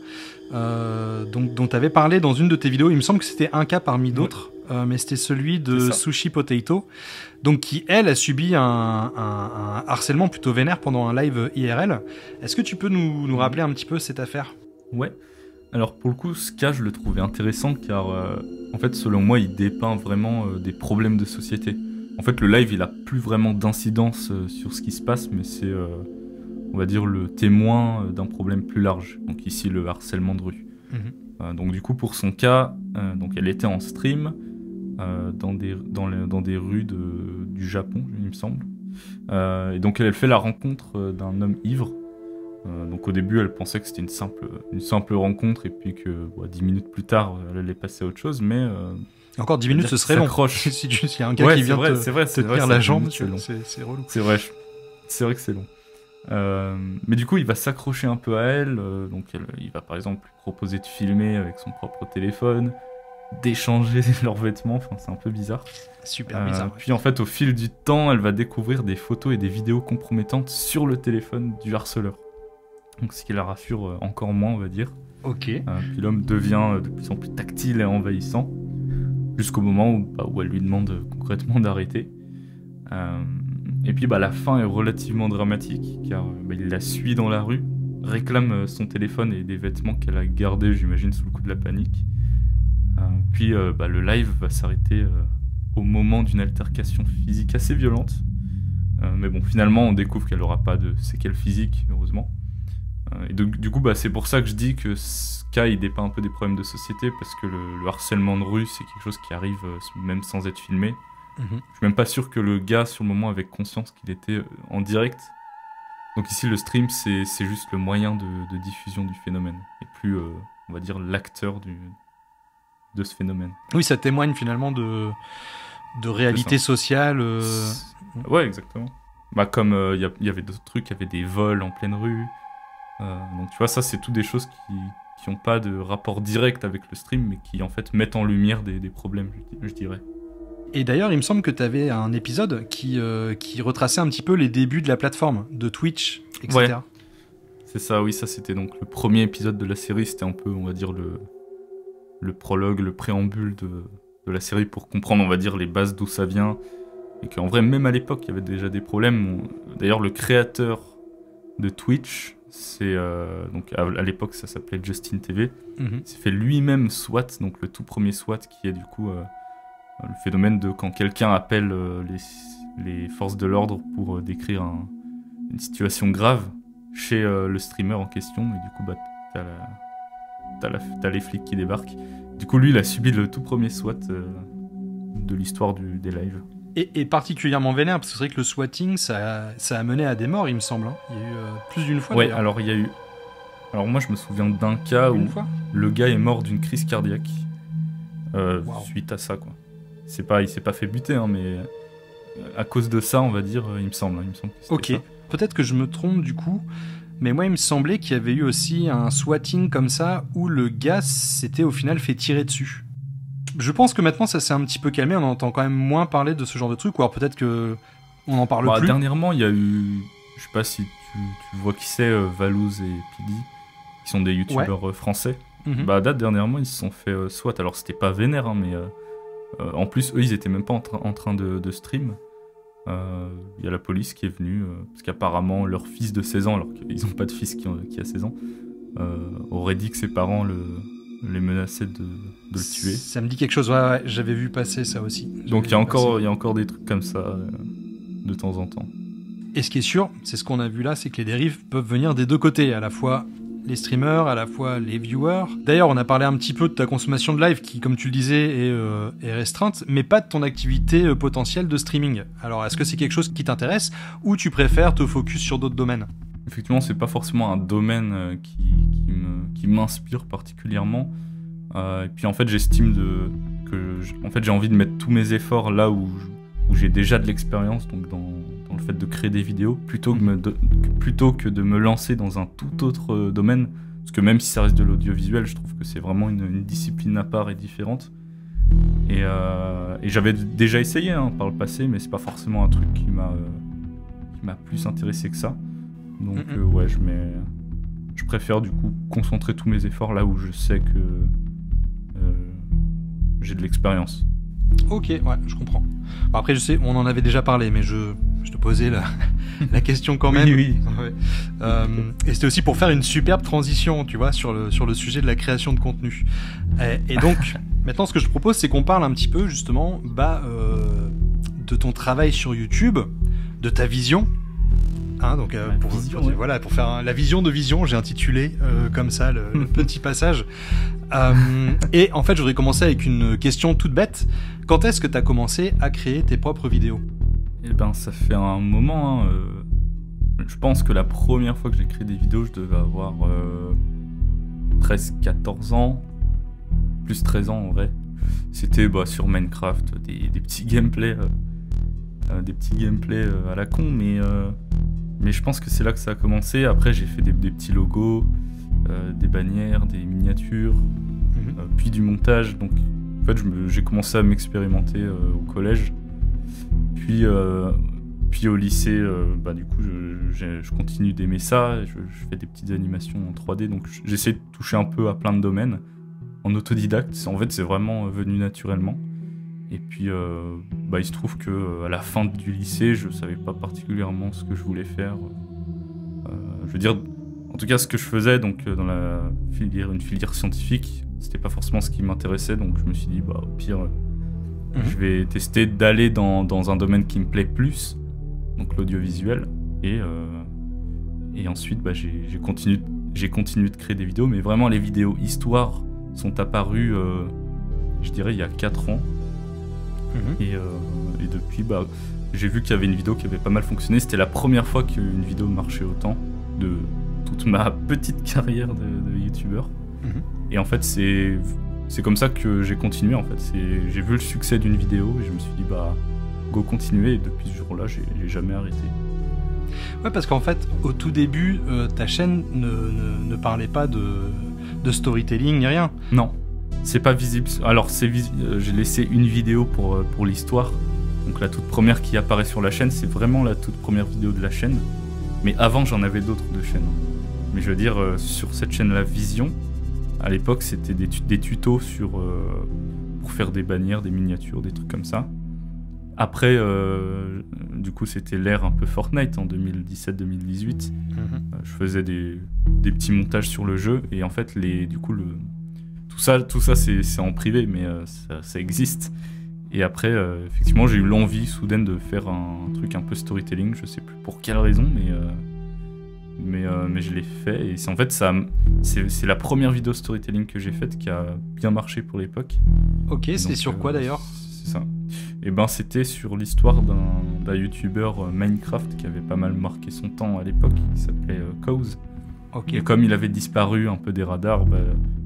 dont tu avais parlé dans une de tes vidéos. Il me semble que c'était un cas parmi d'autres, mais c'était celui de Sushi Potato, donc qui, elle, a subi un harcèlement plutôt vénère pendant un live IRL. Est-ce que tu peux nous rappeler un petit peu cette affaire ? Ouais. Alors pour le coup, ce cas, je le trouvais intéressant car, en fait, selon moi, il dépeint vraiment des problèmes de société. En fait, le live, il a plus vraiment d'incidence sur ce qui se passe, mais c'est, on va dire, le témoin d'un problème plus large. Donc ici, le harcèlement de rue. Donc du coup, pour son cas, donc elle était en stream dans des rues du Japon, il me semble. Et donc elle fait la rencontre d'un homme ivre. Donc au début, elle pensait que c'était une simple rencontre, et puis que 10 minutes plus tard, elle allait passer à autre chose, mais... Encore 10 minutes, ce serait long. Si il y a un gars qui vient te tenir la jambe, c'est relou. C'est vrai que c'est long. Mais du coup, il va s'accrocher un peu à elle. Donc il va par exemple lui proposer de filmer avec son propre téléphone, d'échanger leurs vêtements. Enfin, c'est un peu bizarre. Super bizarre. Ouais. Puis en fait, au fil du temps, elle va découvrir des photos et des vidéos compromettantes sur le téléphone du harceleur. Donc ce qui la rassure encore moins, on va dire. Ok. Puis l'homme devient de plus en plus tactile et envahissant, jusqu'au moment où elle lui demande concrètement d'arrêter. Et puis la fin est relativement dramatique, car il la suit dans la rue, réclame son téléphone et des vêtements qu'elle a gardés, j'imagine, sous le coup de la panique. Puis le live va s'arrêter au moment d'une altercation physique assez violente. Mais bon, finalement, on découvre qu'elle n'aura pas de séquelles physiques, heureusement. Et donc, du coup, c'est pour ça que je dis que ce cas, il dépeint un peu des problèmes de société, parce que le harcèlement de rue, c'est quelque chose qui arrive même sans être filmé. Je suis même pas sûr que le gars, sur le moment, avait conscience qu'il était en direct. Donc ici, le stream, c'est juste le moyen de diffusion du phénomène, et plus, on va dire, l'acteur de ce phénomène. Oui, ça témoigne finalement de réalité sociale. Ouais, exactement. Comme il y avait d'autres trucs, il y avait des vols en pleine rue. Donc tu vois, ça c'est toutes des choses qui n'ont pas de rapport direct avec le stream, mais qui en fait mettent en lumière des problèmes, je dirais. Et d'ailleurs, il me semble que tu avais un épisode qui retraçait un petit peu les débuts de la plateforme, de Twitch, etc. Ouais. C'est ça, oui, ça c'était donc le premier épisode de la série, c'était un peu, on va dire, le prologue, le préambule de la série, pour comprendre, on va dire, les bases d'où ça vient. Et qu'en vrai, même à l'époque, il y avait déjà des problèmes. D'ailleurs, le créateur de Twitch, donc à l'époque ça s'appelait Justin TV, il s'est fait lui-même SWAT, donc le tout premier SWAT, qui est du coup le phénomène de quand quelqu'un appelle les forces de l'ordre pour décrire une situation grave chez le streamer en question, et du coup t'as les flics qui débarquent. Du coup lui il a subi le tout premier SWAT de l'histoire des lives. Et particulièrement vénère, parce que c'est vrai que le swatting, ça a mené à des morts, il me semble. Hein. Il y a eu plus d'une fois. Ouais, alors il y a eu... Alors moi, je me souviens d'un cas où le gars est mort d'une crise cardiaque suite à ça, quoi. Il s'est pas fait buter, hein, mais à cause de ça, on va dire, il me semble que c'était ça. Peut-être que je me trompe du coup, mais moi, il me semblait qu'il y avait eu aussi un swatting comme ça, où le gars s'était au final fait tirer dessus. Je pense que maintenant ça s'est un petit peu calmé, on entend quand même moins parler de ce genre de truc, ou alors peut-être que on en parle plus. Dernièrement, il y a eu, je sais pas si tu vois qui c'est, Valouz et Pidi, qui sont des youtubeurs français. Dernièrement, ils se sont fait SWAT. Alors c'était pas vénère, hein, mais en plus, eux, ils étaient même pas en train de stream. Il y a la police qui est venue, parce qu'apparemment, leur fils de 16 ans, alors qu'ils n'ont pas de fils qui a 16 ans, aurait dit que ses parents les menaçaient de le tuer. Ça me dit quelque chose, ouais, j'avais vu passer ça aussi. Donc il y a encore des trucs comme ça de temps en temps. Et ce qui est sûr, c'est ce qu'on a vu là, c'est que les dérives peuvent venir des deux côtés, à la fois les streamers, à la fois les viewers. D'ailleurs, on a parlé un petit peu de ta consommation de live qui, comme tu le disais, est restreinte, mais pas de ton activité potentielle de streaming. Alors, est-ce que c'est quelque chose qui t'intéresse, ou tu préfères te focus sur d'autres domaines ? Effectivement, c'est pas forcément un domaine qui m'inspire particulièrement. Et puis en fait, j'estime que j'ai envie de mettre tous mes efforts là où j'ai déjà de l'expérience, donc dans le fait de créer des vidéos, plutôt que de me lancer dans un tout autre domaine. Parce que même si ça reste de l'audiovisuel, je trouve que c'est vraiment une discipline à part et différente. Et j'avais déjà essayé par le passé, mais c'est pas forcément un truc qui m'a m'a plus intéressé que ça. Donc ouais, je préfère du coup concentrer tous mes efforts là où je sais que j'ai de l'expérience. Ok, ouais, je comprends. Bon, après, je sais, on en avait déjà parlé, mais je te posais la question quand même. Oui. Ouais. Et c'était aussi pour faire une superbe transition, tu vois, sur le sujet de la création de contenu. Et donc, maintenant, ce que je propose, c'est qu'on parle un petit peu, justement, de ton travail sur YouTube, de ta vision. Hein, donc, pour faire la vision de vision, j'ai intitulé comme ça le petit passage. Et en fait, je voudrais commencer avec une question toute bête. Quand est-ce que tu as commencé à créer tes propres vidéos ? Eh ben, ça fait un moment. Hein, je pense que la première fois que j'ai créé des vidéos, je devais avoir presque 14 ans, plus 13 ans en vrai. C'était sur Minecraft, des petits gameplays, à la con, mais je pense que c'est là que ça a commencé. Après, j'ai fait des petits logos, des bannières, des miniatures, puis du montage. Donc, en fait, j'ai commencé à m'expérimenter au collège. Puis au lycée, du coup, je continue d'aimer ça. Je fais des petites animations en 3D. Donc, j'essaie de toucher un peu à plein de domaines en autodidacte. En fait, c'est vraiment venu naturellement. Et puis, il se trouve qu'à la fin du lycée, je ne savais pas particulièrement ce que je voulais faire. Je veux dire, en tout cas, ce que je faisais donc, dans une filière scientifique, c'était pas forcément ce qui m'intéressait. Donc, je me suis dit, au pire, je vais tester d'aller dans un domaine qui me plaît plus, donc l'audiovisuel. Et ensuite, j'ai continué de créer des vidéos, mais vraiment, les vidéos histoires sont apparues, je dirais, il y a 4 ans. Et depuis, j'ai vu qu'il y avait une vidéo qui avait pas mal fonctionné. C'était la première fois qu'une vidéo marchait autant de toute ma petite carrière de youtubeur. Et en fait, c'est comme ça que j'ai continué. En fait, j'ai vu le succès d'une vidéo et je me suis dit go continuer. Et depuis ce jour-là, j'ai jamais arrêté. Ouais, parce qu'en fait, au tout début, ta chaîne ne parlait pas de storytelling ni rien. Non. C'est pas visible. Alors, j'ai laissé une vidéo pour l'histoire. Donc, la toute première qui apparaît sur la chaîne, c'est vraiment la toute première vidéo de la chaîne. Mais avant, j'en avais d'autres de chaînes. Mais je veux dire, sur cette chaîne-là, Vision, à l'époque, c'était des tutos pour faire des bannières, des miniatures, des trucs comme ça. Après, du coup, c'était l'ère un peu Fortnite en 2017-2018. Je faisais des petits montages sur le jeu. Et en fait, tout ça c'est en privé, mais ça existe. Et après, effectivement, j'ai eu l'envie soudaine de faire un truc un peu storytelling. Je sais plus pour quelle raison, mais je l'ai fait. Et c'est la première vidéo storytelling que j'ai faite qui a bien marché pour l'époque. Ok, c'est sur quoi d'ailleurs ? C'est ça. Et c'était sur l'histoire d'un youtubeur Minecraft qui avait pas mal marqué son temps à l'époque, qui s'appelait Cause. Okay. Et comme il avait disparu un peu des radars,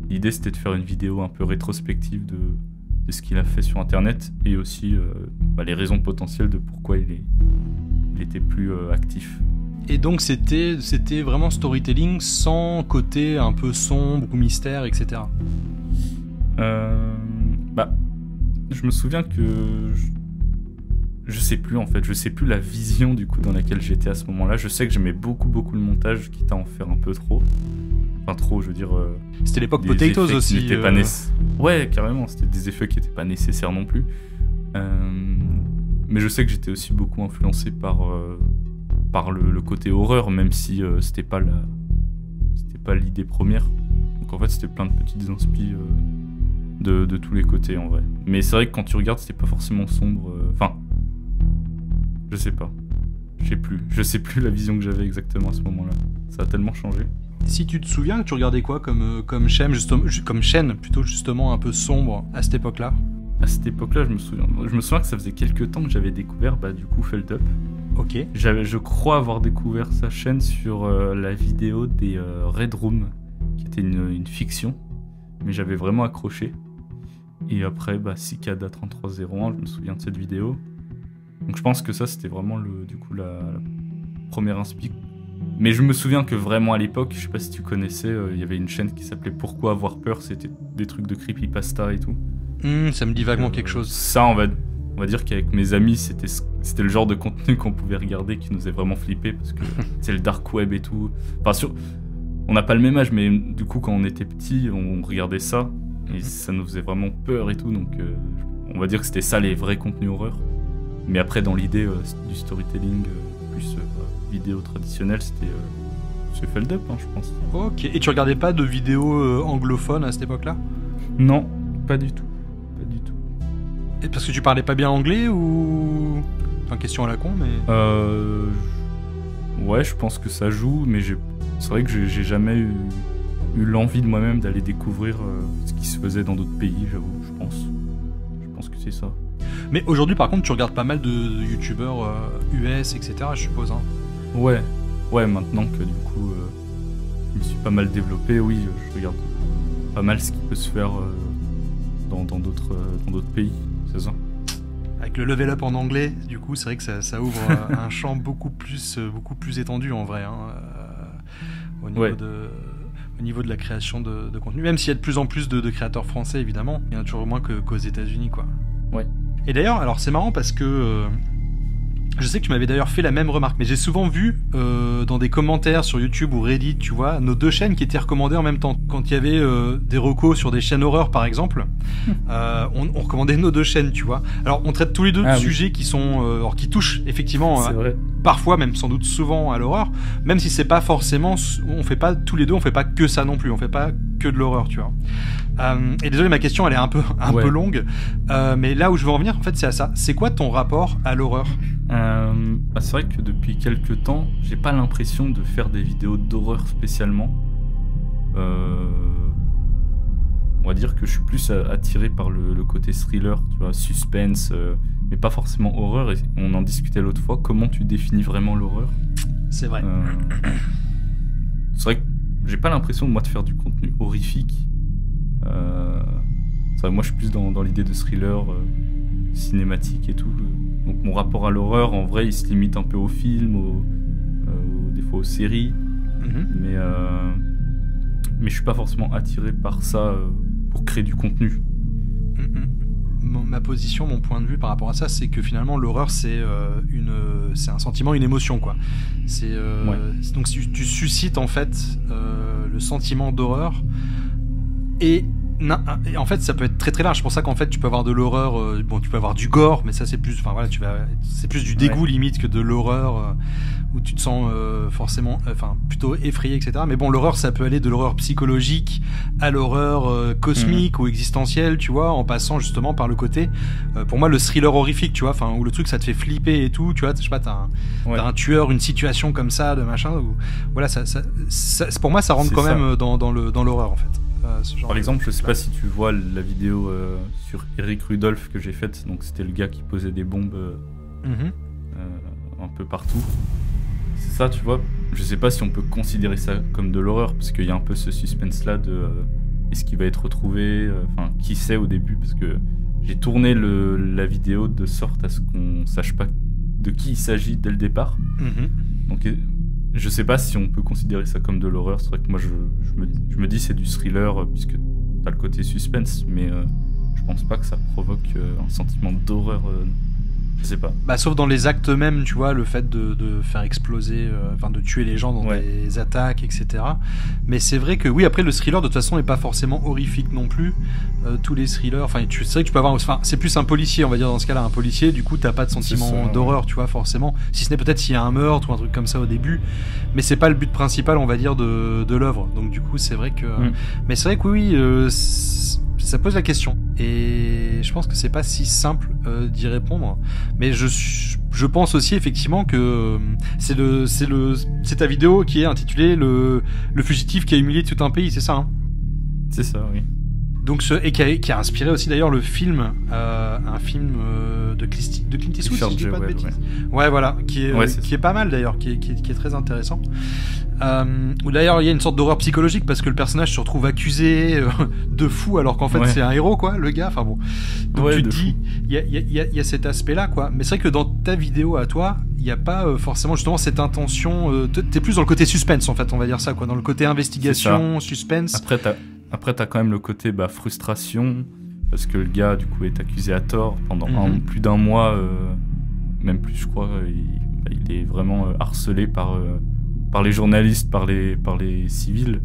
l'idée c'était de faire une vidéo un peu rétrospective de ce qu'il a fait sur internet et aussi les raisons potentielles de pourquoi il était plus actif. Et donc c'était vraiment storytelling sans côté un peu sombre ou mystère, etc. Je me souviens que je sais plus en fait, je sais plus la vision du coup dans laquelle j'étais à ce moment-là. Je sais que j'aimais beaucoup le montage, quitte à en faire un peu trop. Enfin trop, je veux dire. C'était l'époque Potatoes aussi. Pas ouais, carrément, c'était des effets qui n'étaient pas nécessaires non plus. Mais je sais que j'étais aussi beaucoup influencé par le côté horreur, même si c'était pas l'idée première. Donc en fait, c'était plein de petites inspi de tous les côtés en vrai. Mais c'est vrai que quand tu regardes, c'était pas forcément sombre. Je sais pas. Je sais plus la vision que j'avais exactement à ce moment-là. Ça a tellement changé. Si tu te souviens, tu regardais quoi comme chaîne justement un peu sombre à cette époque-là ? À cette époque-là, je me souviens que ça faisait quelques temps que j'avais découvert du coup Feldup. Ok. Je crois avoir découvert sa chaîne sur la vidéo des Red Room, qui était une fiction, mais j'avais vraiment accroché. Et après, Cicada 3301, je me souviens de cette vidéo. Donc je pense que ça, c'était vraiment la première inspi. Mais je me souviens que vraiment à l'époque, je sais pas si tu connaissais, il y avait une chaîne qui s'appelait Pourquoi avoir peur, c'était des trucs de creepypasta et tout. Ça me dit vaguement quelque chose. Ça, on va dire qu'avec mes amis, c'était le genre de contenu qu'on pouvait regarder qui nous faisait vraiment flipper parce que c'est le dark web et tout. Enfin, on n'a pas le même âge, mais du coup, quand on était petit, on regardait ça et ça nous faisait vraiment peur et tout. Donc, on va dire que c'était ça les vrais contenus horreur. Mais après, dans l'idée du storytelling plus vidéo traditionnelle, c'était Feld Up, je pense. Ok. Et tu regardais pas de vidéos anglophones à cette époque-là? Non, pas du tout. Et parce que tu parlais pas bien anglais ou... Enfin, question à la con, mais... Ouais, je pense que ça joue, mais c'est vrai que j'ai jamais eu l'envie de moi-même d'aller découvrir ce qui se faisait dans d'autres pays, j'avoue, je pense que c'est ça. Mais aujourd'hui, par contre, tu regardes pas mal de youtubeurs US, etc., je suppose, hein. Ouais, maintenant que du coup, je me suis pas mal développé, oui, je regarde pas mal ce qui peut se faire dans d'autres pays, c'est ça. Avec le level up en anglais, du coup, c'est vrai que ça ouvre un champ beaucoup plus étendu en vrai, hein, au niveau de la création de contenu. Même s'il y a de plus en plus de créateurs français, évidemment, il y en a toujours moins qu'aux États-Unis, quoi. Ouais. Et d'ailleurs, alors c'est marrant parce que je sais que tu m'avais d'ailleurs fait la même remarque, mais j'ai souvent vu dans des commentaires sur YouTube ou Reddit, tu vois, nos deux chaînes qui étaient recommandées en même temps. Quand il y avait des recos sur des chaînes horreur, par exemple, on recommandait nos deux chaînes, tu vois. Alors, on traite tous les deux de sujets qui sont, qui touchent effectivement, parfois, même sans doute souvent à l'horreur, même si c'est pas forcément, on fait pas tous les deux, on fait pas que ça non plus, on fait pas que de l'horreur, tu vois. Et désolé, ma question elle est un peu longue, mais là où je veux en venir, en fait, c'est à ça. C'est quoi ton rapport à l'horreur? C'est vrai que depuis quelques temps, j'ai pas l'impression de faire des vidéos d'horreur spécialement. On va dire que je suis plus attiré par le côté thriller, tu vois, suspense, mais pas forcément horreur. Et on en discutait l'autre fois. Comment tu définis vraiment l'horreur? C'est vrai. C'est vrai que j'ai pas l'impression moi de faire du contenu horrifique. Moi, je suis plus dans l'idée de thriller cinématique et tout. Donc mon rapport à l'horreur, en vrai, il se limite un peu aux films, des fois aux séries. Mais je suis pas forcément attiré par ça pour créer du contenu. Ma position, mon point de vue par rapport à ça, c'est que finalement l'horreur c'est un sentiment, une émotion, quoi. Donc si tu suscites en fait le sentiment d'horreur et en fait ça peut être très très large. C'est pour ça qu'en fait tu peux avoir de l'horreur, tu peux avoir du gore, mais ça c'est plus, c'est plus du dégoût limite que de l'horreur où tu te sens forcément, plutôt effrayé, etc. Mais bon, l'horreur ça peut aller de l'horreur psychologique à l'horreur cosmique ou existentielle, tu vois, en passant justement par le côté, pour moi le thriller horrifique, tu vois, où le truc ça te fait flipper et tout, tu vois, je sais pas, t'as un tueur, une situation comme ça, de machin, où, voilà, ça, pour moi ça rentre quand même dans l'horreur en fait. Par exemple, je sais pas si tu vois la vidéo sur Eric Rudolph que j'ai faite, donc c'était le gars qui posait des bombes un peu partout. C'est ça, tu vois, je sais pas si on peut considérer ça comme de l'horreur, parce qu'il y a un peu ce suspense là de est-ce qu'il va être retrouvé, qui sait au début, parce que j'ai tourné la vidéo de sorte à ce qu'on sache pas de qui il s'agit dès le départ. Donc je sais pas si on peut considérer ça comme de l'horreur. C'est vrai que moi je me dis c'est du thriller puisque t'as le côté suspense, mais je pense pas que ça provoque un sentiment d'horreur. Je sais pas. Sauf dans les actes mêmes, tu vois, le fait de faire exploser, de tuer les gens dans des attaques, etc. Mais c'est vrai que oui, après le thriller de toute façon n'est pas forcément horrifique non plus. Tous les thrillers, c'est vrai que tu peux avoir, c'est plus un policier, on va dire dans ce cas-là, un policier. Du coup, t'as pas de sentiment d'horreur, tu vois, forcément. Si ce n'est peut-être s'il y a un meurtre ou un truc comme ça au début, mais c'est pas le but principal, on va dire, de l'œuvre. Donc du coup, c'est vrai que. Mais c'est vrai que oui. Ça pose la question et je pense que c'est pas si simple d'y répondre, mais je pense aussi effectivement que c'est ta vidéo qui est intitulée le fugitif qui a humilié tout un pays, c'est ça, hein? C'est ça, oui. Donc qui a inspiré aussi d'ailleurs le film, un film de Clint Eastwood, si je dis pas de bêtises. Ouais, voilà, qui est pas mal d'ailleurs, qui est très intéressant. Où d'ailleurs il y a une sorte d'horreur psychologique parce que le personnage se retrouve accusé de fou alors qu'en fait c'est un héros, quoi, le gars. Donc tu te dis, il y a cet aspect-là, quoi. Mais c'est vrai que dans ta vidéo à toi, il n'y a pas forcément justement cette intention. T'es plus dans le côté suspense en fait, on va dire ça, quoi, dans le côté investigation, suspense. Après t'as quand même le côté frustration, parce que le gars du coup est accusé à tort pendant plus d'un mois, même plus je crois. Il est vraiment harcelé par les journalistes, par les civils.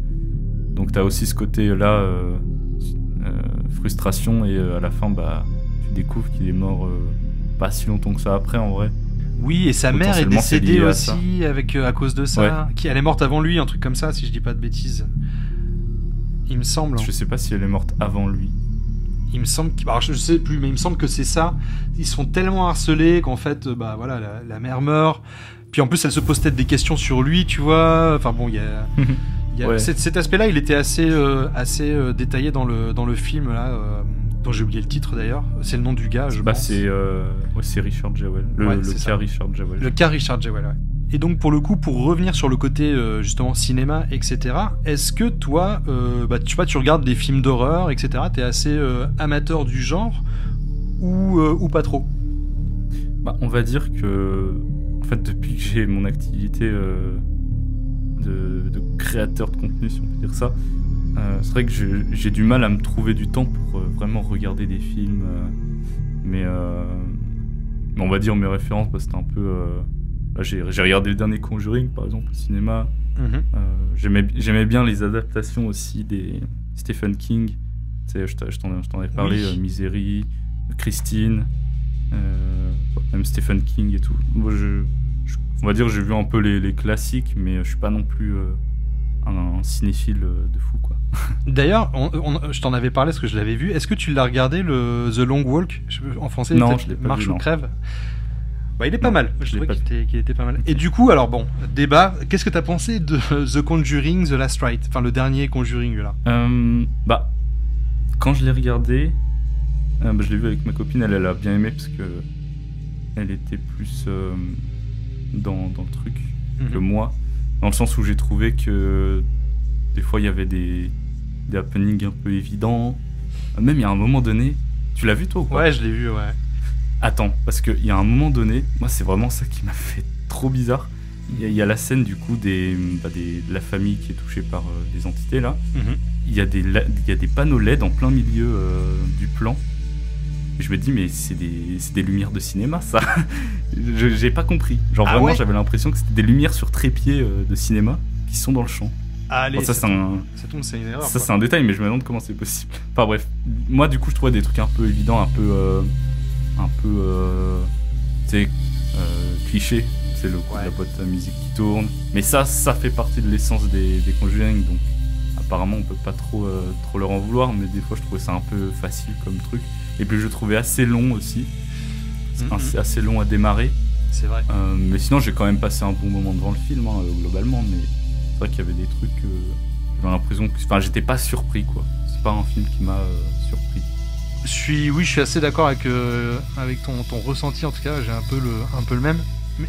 Donc t'as aussi ce côté-là, frustration, et à la fin, tu découvres qu'il est mort pas si longtemps que ça après, en vrai. Oui, et sa mère est décédée aussi à cause de ça. Ouais. Elle est morte avant lui, un truc comme ça, si je dis pas de bêtises. Il me semble. Je sais pas si elle est morte avant lui. Il me semble alors je sais plus, mais il me semble que c'est ça. Ils sont tellement harcelés qu'en fait, voilà, la mère meurt. Puis en plus, elle se pose peut-être des questions sur lui, tu vois. Enfin bon, il y a Ouais. cet aspect-là, il était assez détaillé dans le film là, dont j'ai oublié le titre d'ailleurs. C'est le nom du gars, je pense. C'est Richard Jewell. Le cas Richard Jewell. Le cas Richard Jewell, ouais. Et donc pour le coup, pour revenir sur le côté justement cinéma, etc. Est-ce que toi, tu regardes des films d'horreur, etc. T'es assez amateur du genre ou pas trop? On va dire que en fait, depuis que j'ai mon activité de créateur de contenu, si on peut dire ça, c'est vrai que j'ai du mal à me trouver du temps pour vraiment regarder des films. Mais on va dire mes références, c'était un peu... j'ai regardé le dernier Conjuring, par exemple, au cinéma. J'aimais bien les adaptations aussi des Stephen King. Tu sais, je t'en avais parlé, oui. Misery, Christine, même Stephen King et tout. Moi, on va dire que j'ai vu un peu les classiques, mais je suis pas non plus un cinéphile de fou, quoi. D'ailleurs, je t'en avais parlé parce que je l'avais vu. Est-ce que tu l'as regardé, The Long Walk? En français, non, je l'ai pas Marche vu, ou non. crève. Il est pas mal. Je trouvais qu'il était pas mal. Et du coup, alors bon, débat. Qu'est-ce que t'as pensé de The Conjuring, The Last Rite? Enfin, le dernier Conjuring, là. Quand je l'ai regardé, je l'ai vu avec ma copine. Elle a bien aimé parce que elle était plus dans le truc que moi. Dans le sens où j'ai trouvé que des fois, il y avait des happenings un peu évidents. Même, il y a un moment donné... Tu l'as vu, toi, ou pas? Ouais, je l'ai vu, ouais. Attends, parce qu'il y a un moment donné, moi c'est vraiment ça qui m'a fait trop bizarre. Il y a la scène du coup de la famille qui est touchée par des entités là. Il y a des panneaux LED en plein milieu du plan. Et je me dis mais c'est des lumières de cinéma ça. J'ai pas compris. Genre vraiment j'avais l'impression que c'était des lumières sur trépied de cinéma qui sont dans le champ. Allez, bon, ça c'est une erreur. Ça c'est un détail mais je me demande comment c'est possible. Enfin bref, moi du coup je trouvais des trucs un peu évidents, un peu cliché, c'est le coup de la boîte à musique qui tourne, mais ça fait partie de l'essence des Conjuring, donc apparemment on peut pas trop leur en vouloir, mais des fois je trouvais ça un peu facile comme truc, et puis je le trouvais assez long aussi, assez long à démarrer, c'est vrai, mais sinon j'ai quand même passé un bon moment devant le film globalement, mais c'est vrai qu'il y avait des trucs j'avais l'impression que j'étais pas surpris quoi, c'est pas un film qui m'a surpris. Je suis assez d'accord avec ton ressenti, en tout cas, j'ai un peu le même,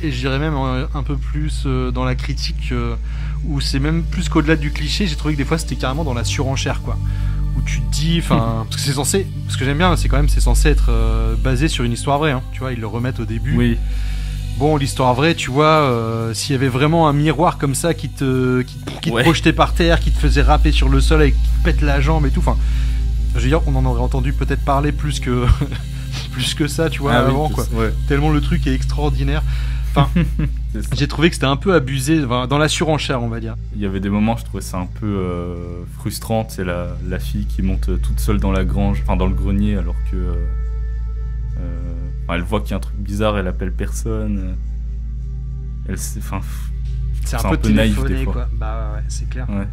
et je dirais même un peu plus dans la critique, où c'est même plus qu'au-delà du cliché, j'ai trouvé que des fois c'était carrément dans la surenchère, quoi, où tu te dis, parce que c'est censé, ce que j'aime bien, c'est quand même, c'est censé être basé sur une histoire vraie, hein, tu vois, ils le remettent au début. Oui. Bon, l'histoire vraie, tu vois, s'il y avait vraiment un miroir comme ça qui te projetait par terre, qui te faisait râper sur le sol et qui te pète la jambe et tout, enfin... Je veux dire, on en aurait entendu peut-être parler plus que ça, tu vois, avant, quoi. Ouais. Tellement le truc est extraordinaire. Enfin, j'ai trouvé que c'était un peu abusé, dans la surenchère, on va dire. Il y avait des moments, je trouvais ça un peu frustrant. C'est la fille qui monte toute seule dans la grange, enfin dans le grenier, alors que elle voit qu'il y a un truc bizarre, elle appelle personne. C'est un peu téléphoné, quoi. Ouais, c'est clair. Ouais.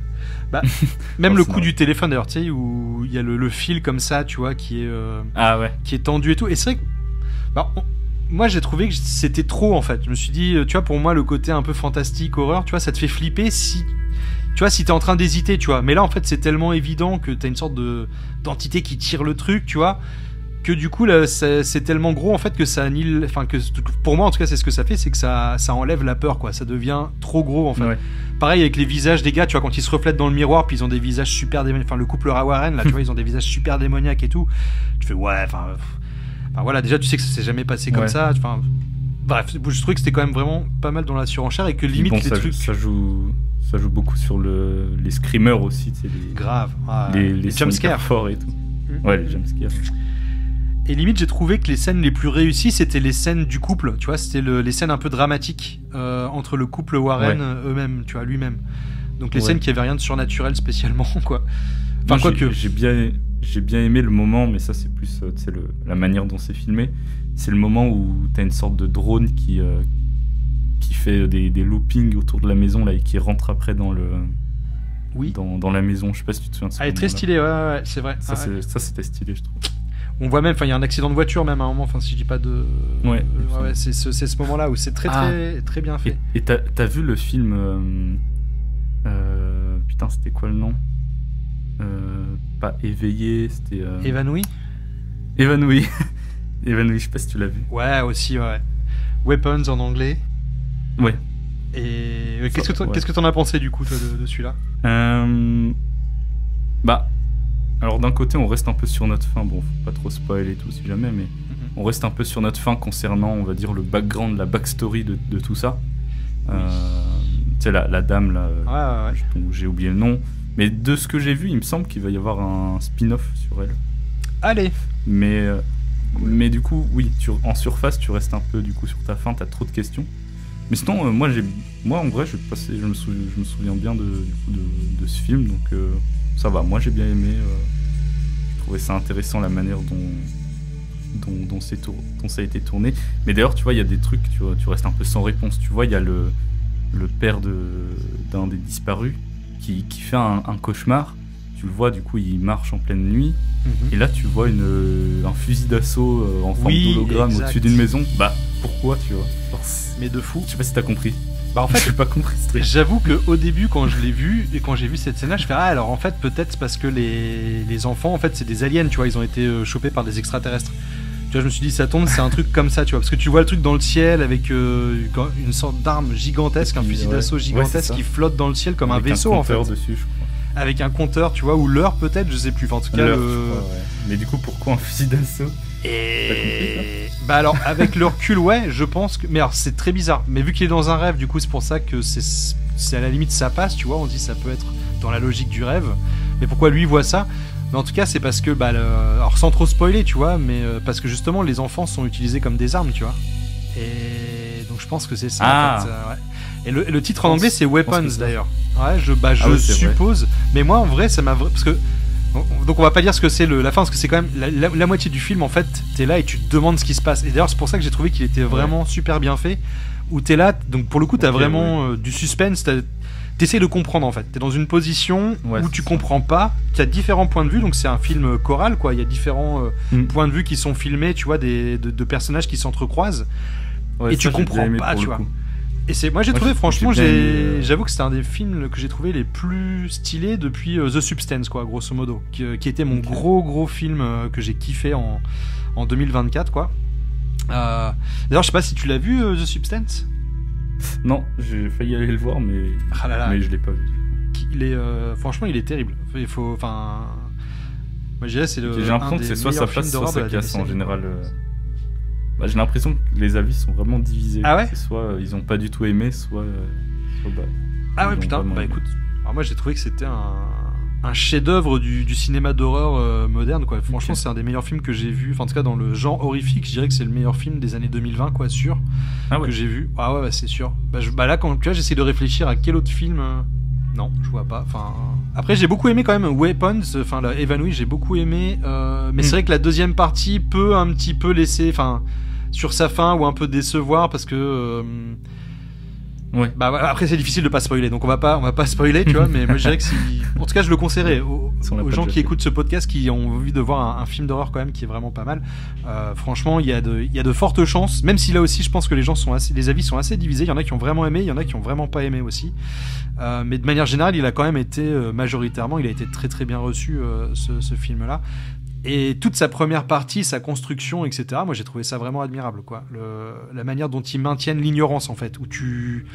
Même le coup du téléphone d'ailleurs, tu sais, où il y a le fil comme ça, tu vois, qui est tendu et tout. Et c'est vrai que moi j'ai trouvé que c'était trop en fait. Je me suis dit, tu vois, pour moi le côté un peu fantastique, horreur, tu vois, ça te fait flipper si t'es en train d'hésiter, tu vois. Mais là en fait c'est tellement évident que t'as une sorte d'entité qui tire le truc, tu vois, que du coup là c'est tellement gros en fait que ça annule, que pour moi en tout cas c'est ce que ça fait, c'est que ça enlève la peur, quoi. Ça devient trop gros en fait. Ouais. Pareil avec les visages des gars, tu vois, quand ils se reflètent dans le miroir, puis ils ont des visages super démoniaques, le couple Warren là, tu vois, ils ont des visages super démoniaques et tout. Tu fais voilà, déjà tu sais que ça s'est jamais passé comme ça, bref, je trouvais que c'était quand même vraiment pas mal dans la surenchère et que limite les trucs ça joue beaucoup sur les screamers aussi, tu sais, grave, les jumpscares forts et tout. Ouais, les jumpscares. Et limite, j'ai trouvé que les scènes les plus réussies, c'était les scènes du couple. Tu vois, c'était les scènes un peu dramatiques entre le couple Warren eux-mêmes, tu vois, lui-même. Donc les scènes qui avaient rien de surnaturel spécialement, quoi. Enfin, quoi que. J'ai bien aimé le moment, mais ça, c'est plus la manière dont c'est filmé. C'est le moment où t'as une sorte de drone qui fait des loopings autour de la maison là, et qui rentre après dans la maison. Je sais pas si tu te souviens de ça. Ah, elle est très stylée, ouais, c'est vrai. Ça, c'était stylé, je trouve. On voit même, il y a un accident de voiture même à un moment, si je dis pas de... Ouais, c'est ce moment-là où c'est très bien fait. Et t'as vu le film... Putain, c'était quoi le nom? Pas Éveillé, c'était... Évanoui, je sais pas si tu l'as vu. Ouais, aussi, ouais. Weapons en anglais. Ouais. Et qu'est-ce que t'en as pensé du coup, toi, de celui-là? Alors d'un côté, on reste un peu sur notre fin. Bon, faut pas trop spoiler et tout si jamais, mais on reste un peu sur notre fin concernant, on va dire, le background, la backstory de tout ça. Tu sais, la dame là, dont j'ai oublié le nom. Mais de ce que j'ai vu, il me semble qu'il va y avoir un spin-off sur elle. Allez. Mais du coup, oui, en surface, tu restes un peu du coup sur ta fin. T'as trop de questions. Mais sinon, moi en vrai, je me souviens bien de ce film, donc ça va. Moi, j'ai bien aimé. Je trouvais ça intéressant la manière dont ça a été tourné. Mais d'ailleurs, tu vois, il y a des trucs, tu restes un peu sans réponse. Tu vois, il y a le père d'un des disparus qui fait un cauchemar. Tu le vois, du coup, il marche en pleine nuit. Et là, tu vois un fusil d'assaut en forme d'hologramme au-dessus d'une maison. Bah, pourquoi, tu vois? Mais de fou. Je sais pas si t'as compris. Bah en fait, j'ai pas compris ce truc. J'avoue qu'au début, quand je l'ai vu et quand j'ai vu cette scène-là, je fais alors en fait peut-être parce que les enfants en fait c'est des aliens, tu vois, ils ont été chopés par des extraterrestres. Tu vois, je me suis dit ça tombe, c'est un truc comme ça, tu vois, parce que tu vois le truc dans le ciel avec une sorte d'arme gigantesque, un fusil d'assaut gigantesque qui flotte dans le ciel comme un vaisseau en fait. Dessus, je crois. Avec un compteur, tu vois, ou l'heure peut-être, je sais plus. Enfin, en tout cas, Mais du coup, pourquoi un fusil d'assaut? Bah alors, avec le recul, ouais, je pense que... Mais alors, c'est très bizarre. Mais vu qu'il est dans un rêve, du coup, c'est pour ça que c'est à la limite, ça passe, tu vois. On se dit, ça peut être dans la logique du rêve. Mais pourquoi lui voit ça? Mais en tout cas, c'est parce que, alors sans trop spoiler, tu vois, mais parce que justement, les enfants sont utilisés comme des armes, tu vois. Et donc, je pense que c'est ça, en fait. Ouais. Et le titre en anglais, c'est Weapons, d'ailleurs. Ouais, je suppose. Vrai. Mais moi, en vrai, ça m'a... Parce que... Donc on va pas dire ce que c'est la fin, parce que c'est quand même la moitié du film, en fait, t'es là et tu te demandes ce qui se passe. Et d'ailleurs, c'est pour ça que j'ai trouvé qu'il était vraiment super bien fait, où t'es là, donc pour le coup, t'as vraiment du suspense, t'essaies de comprendre, en fait. T'es dans une position où tu comprends pas, t'as différents points de vue, donc c'est un film choral, quoi. Il y a différents points de vue qui sont filmés, tu vois, de personnages qui s'entrecroisent, et tu comprends pas, tu vois. Et moi j'ai trouvé, franchement, j'avoue que c'était un des films que j'ai trouvé les plus stylés depuis The Substance, quoi, grosso modo, qui était mon gros film que j'ai kiffé en 2024, quoi. D'ailleurs, je sais pas si tu l'as vu, The Substance. Non, j'ai failli aller le voir, mais je l'ai pas vu. Franchement, il est terrible. Moi, je dirais, c'est j'ai l'impression que c'est soit ça passe, soit ça casse en général. J'ai l'impression que les avis sont vraiment divisés. Ah ouais? C'est soit ils ont pas du tout aimé, soit ah ouais, putain, écoute, alors moi j'ai trouvé que c'était un chef-d'œuvre du cinéma d'horreur moderne, quoi. Franchement, c'est un des meilleurs films que j'ai vu. Enfin, en tout cas, dans le genre horrifique, je dirais que c'est le meilleur film des années 2020, quoi, sûr. Que j'ai vu. Ah ouais, c'est sûr. Là, quand tu vois, j'essaie de réfléchir à quel autre film. Non, je vois pas. Enfin, après, j'ai beaucoup aimé quand même Weapons. Enfin, Évanoui, j'ai beaucoup aimé. Mais c'est vrai que la deuxième partie peut un petit peu laisser, enfin, sur sa fin ou un peu décevoir parce que. Après, c'est difficile de pas spoiler, donc on va pas spoiler, tu vois. Mais moi, je dirais que en tout cas, je le conseillerais aux gens qui écoutent ce podcast, qui ont envie de voir un film d'horreur quand même qui est vraiment pas mal. Franchement, il y a de fortes chances, même si là aussi, je pense que les avis sont assez divisés. Il y en a qui ont vraiment aimé, il y en a qui ont vraiment pas aimé aussi. Mais de manière générale, il a quand même été majoritairement, il a été très très bien reçu, ce film-là. Et toute sa première partie, sa construction, etc., moi j'ai trouvé ça vraiment admirable, quoi. La manière dont ils maintiennent l'ignorance, en fait, où tu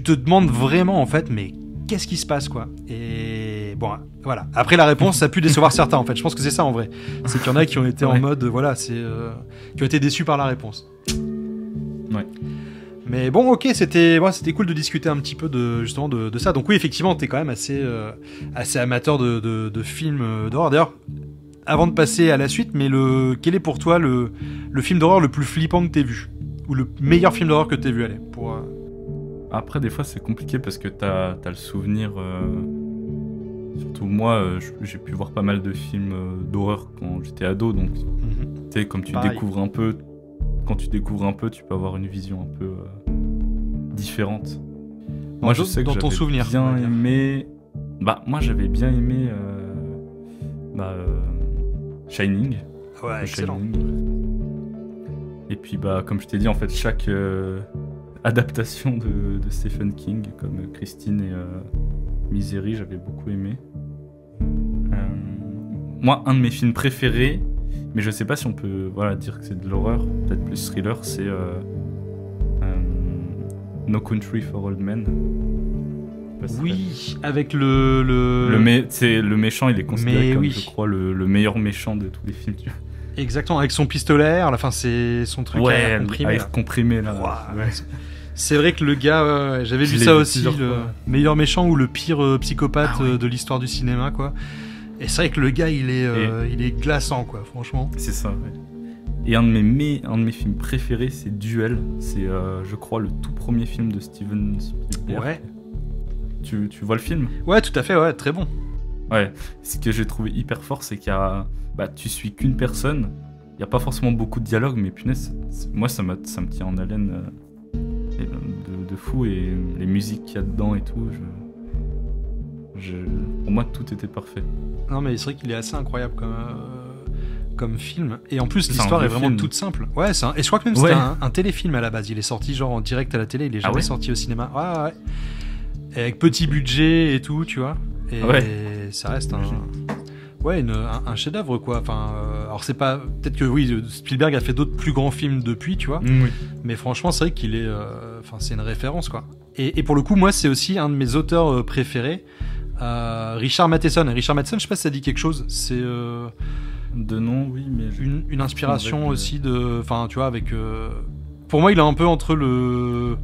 te demandes vraiment, en fait, mais qu'est-ce qui se passe, quoi. Et bon, voilà. Après, la réponse, ça a pu décevoir certains, en fait. Je pense que c'est ça, en vrai. C'est qu'il y en a qui ont été en mode, voilà, qui ont été déçus par la réponse. Ouais. Mais bon, ok, c'était cool de discuter un petit peu justement de ça. Donc oui, effectivement, t'es quand même assez amateur de films d'horreur. D'ailleurs, avant de passer à la suite, mais quel est pour toi le film d'horreur le plus flippant que t'aies vu? Ou le meilleur film d'horreur que t'aies vu, allez, pour... Après, des fois, c'est compliqué parce que t'as le souvenir... Surtout moi, j'ai pu voir pas mal de films d'horreur quand j'étais ado, donc tu sais, comme tu découvres un peu... Quand tu découvres un peu, tu peux avoir une vision un peu différente. Moi, je sais que ton souvenir, bien aimé... moi, j'avais bien aimé Shining. Ouais, excellent. Et puis, comme je t'ai dit, en fait, chaque adaptation de Stephen King, comme Christine et Misery, j'avais beaucoup aimé. Moi, un de mes films préférés, mais je sais pas si on peut dire que c'est de l'horreur, peut-être plus thriller, c'est No Country for Old Men. Oui, avec le méchant, il est considéré comme, je crois, le meilleur méchant de tous les films. Exactement, avec son pistolet, à la fin c'est son truc à comprimer. Comprimé là. Wow. Ouais. C'est vrai que le gars, j'avais vu ça aussi, le meilleur méchant ou le pire psychopathe de l'histoire du cinéma, quoi. Et c'est vrai que le gars, il est glaçant, quoi, franchement. C'est ça, ouais. Et un de mes films préférés, c'est Duel. C'est, je crois, le tout premier film de Steven Spielberg. Ouais. Tu vois le film ? Ouais, tout à fait, ouais, très bon. Ouais, ce que j'ai trouvé hyper fort, c'est qu'il y a... tu suis qu'une personne, il n'y a pas forcément beaucoup de dialogue, mais punaise, moi ça me tient en haleine de fou, et les musiques qu'il y a dedans et tout, pour moi tout était parfait. Non mais c'est vrai qu'il est assez incroyable comme film, et en plus l'histoire est vraiment toute simple. Ouais, et je crois que même c'était un téléfilm à la base, il est sorti genre en direct à la télé, il est jamais sorti au cinéma. Ouais. Et avec petit budget et tout, tu vois. Et ça reste un chef-d'œuvre, quoi. Enfin, alors c'est pas, peut-être que Spielberg a fait d'autres plus grands films depuis, tu vois. Oui. Mais franchement, c'est vrai qu'il est, c'est une référence, quoi. Et pour le coup, moi, c'est aussi un de mes auteurs préférés, Richard Matheson. Et Richard Matheson, je sais pas si ça dit quelque chose. C'est de nom, oui, mais une inspiration aussi de, enfin, tu vois, avec. Pour moi, il est un peu entre le.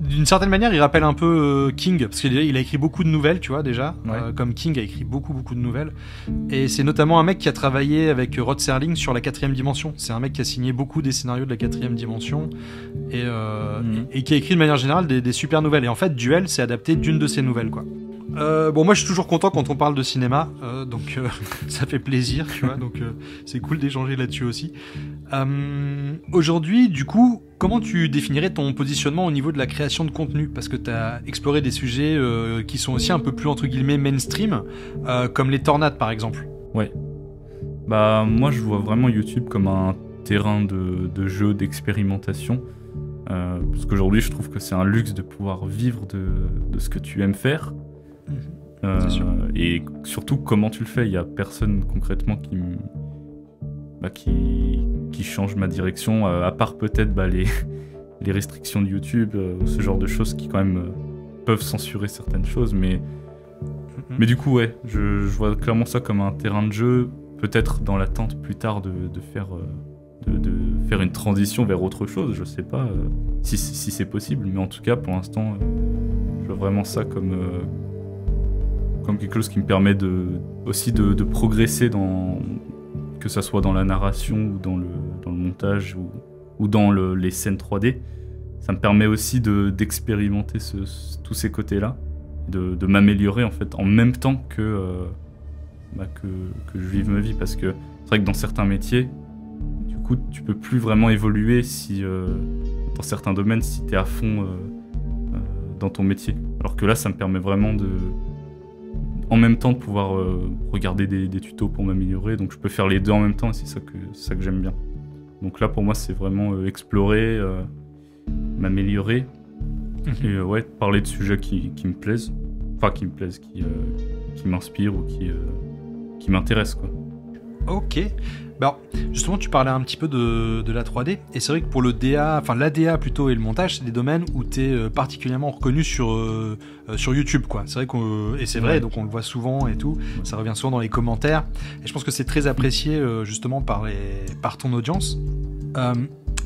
D'une certaine manière, il rappelle un peu King, parce qu'il a écrit beaucoup de nouvelles, tu vois, déjà. Comme King a écrit beaucoup de nouvelles. Et c'est notamment un mec qui a travaillé avec Rod Serling sur la 4ème dimension. C'est un mec qui a signé beaucoup des scénarios de la 4ème dimension. Et qui a écrit de manière générale des super nouvelles. Et en fait, Duel, c'est adapté d'une de ces nouvelles, quoi. Moi je suis toujours content quand on parle de cinéma, donc ça fait plaisir, tu vois, donc c'est cool d'échanger là-dessus aussi. Aujourd'hui, du coup, comment tu définirais ton positionnement au niveau de la création de contenu ? Parce que tu as exploré des sujets qui sont aussi un peu plus entre guillemets mainstream, comme les tornades par exemple. Ouais. Moi je vois vraiment YouTube comme un terrain de jeu, d'expérimentation. Parce qu'aujourd'hui je trouve que c'est un luxe de pouvoir vivre de ce que tu aimes faire. Et surtout comment tu le fais, il n'y a personne concrètement qui change ma direction, à part peut-être les restrictions de YouTube, ce genre de choses qui quand même peuvent censurer certaines choses, mais du coup je vois clairement ça comme un terrain de jeu, peut-être dans l'attente plus tard de faire une transition vers autre chose, je sais pas si c'est possible, mais en tout cas pour l'instant je vois vraiment ça comme quelque chose qui me permet aussi de progresser, que ça soit dans la narration ou dans le montage ou dans les scènes 3D. Ça me permet aussi d'expérimenter tous ces côtés-là, de m'améliorer en fait en même temps que je vive ma vie, parce que c'est vrai que dans certains métiers, du coup, tu peux plus vraiment évoluer dans certains domaines si tu es à fond dans ton métier. Alors que là, ça me permet vraiment en même temps de pouvoir regarder des tutos pour m'améliorer, donc je peux faire les deux en même temps, et c'est ça que j'aime bien. Donc là pour moi c'est vraiment explorer, m'améliorer, et parler de sujets qui me plaisent, qui m'inspirent ou qui m'intéressent, quoi. Ok. Justement, tu parlais un petit peu de la 3D, et c'est vrai que pour le DA, enfin l'ADA plutôt et le montage, c'est des domaines où tu es particulièrement reconnu sur YouTube, quoi. C'est vrai et c'est vrai, donc on le voit souvent et tout, ça revient souvent dans les commentaires, et je pense que c'est très apprécié justement par ton audience.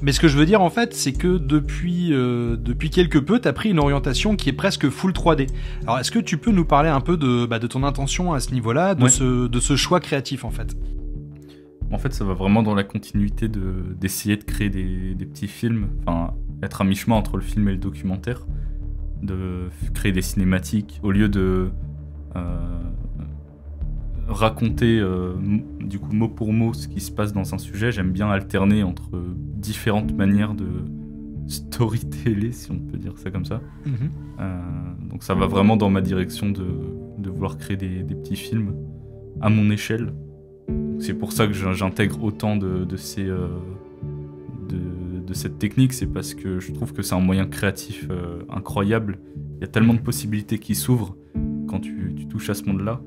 Mais ce que je veux dire en fait, c'est que depuis quelque peu, t'as pris une orientation qui est presque full 3D. Alors est-ce que tu peux nous parler un peu de ton intention à ce niveau-là, de ce choix créatif en fait? En fait, ça va vraiment dans la continuité d'essayer de créer des petits films, enfin être à mi-chemin entre le film et le documentaire, de créer des cinématiques au lieu de raconter du coup mot pour mot ce qui se passe dans un sujet. J'aime bien alterner entre différentes manières de storyteller, si on peut dire ça comme ça. Donc ça va vraiment dans ma direction de vouloir créer des petits films à mon échelle. C'est pour ça que j'intègre autant de cette technique, c'est parce que je trouve que c'est un moyen créatif incroyable. Il y a tellement de possibilités qui s'ouvrent quand tu touches à ce monde-là,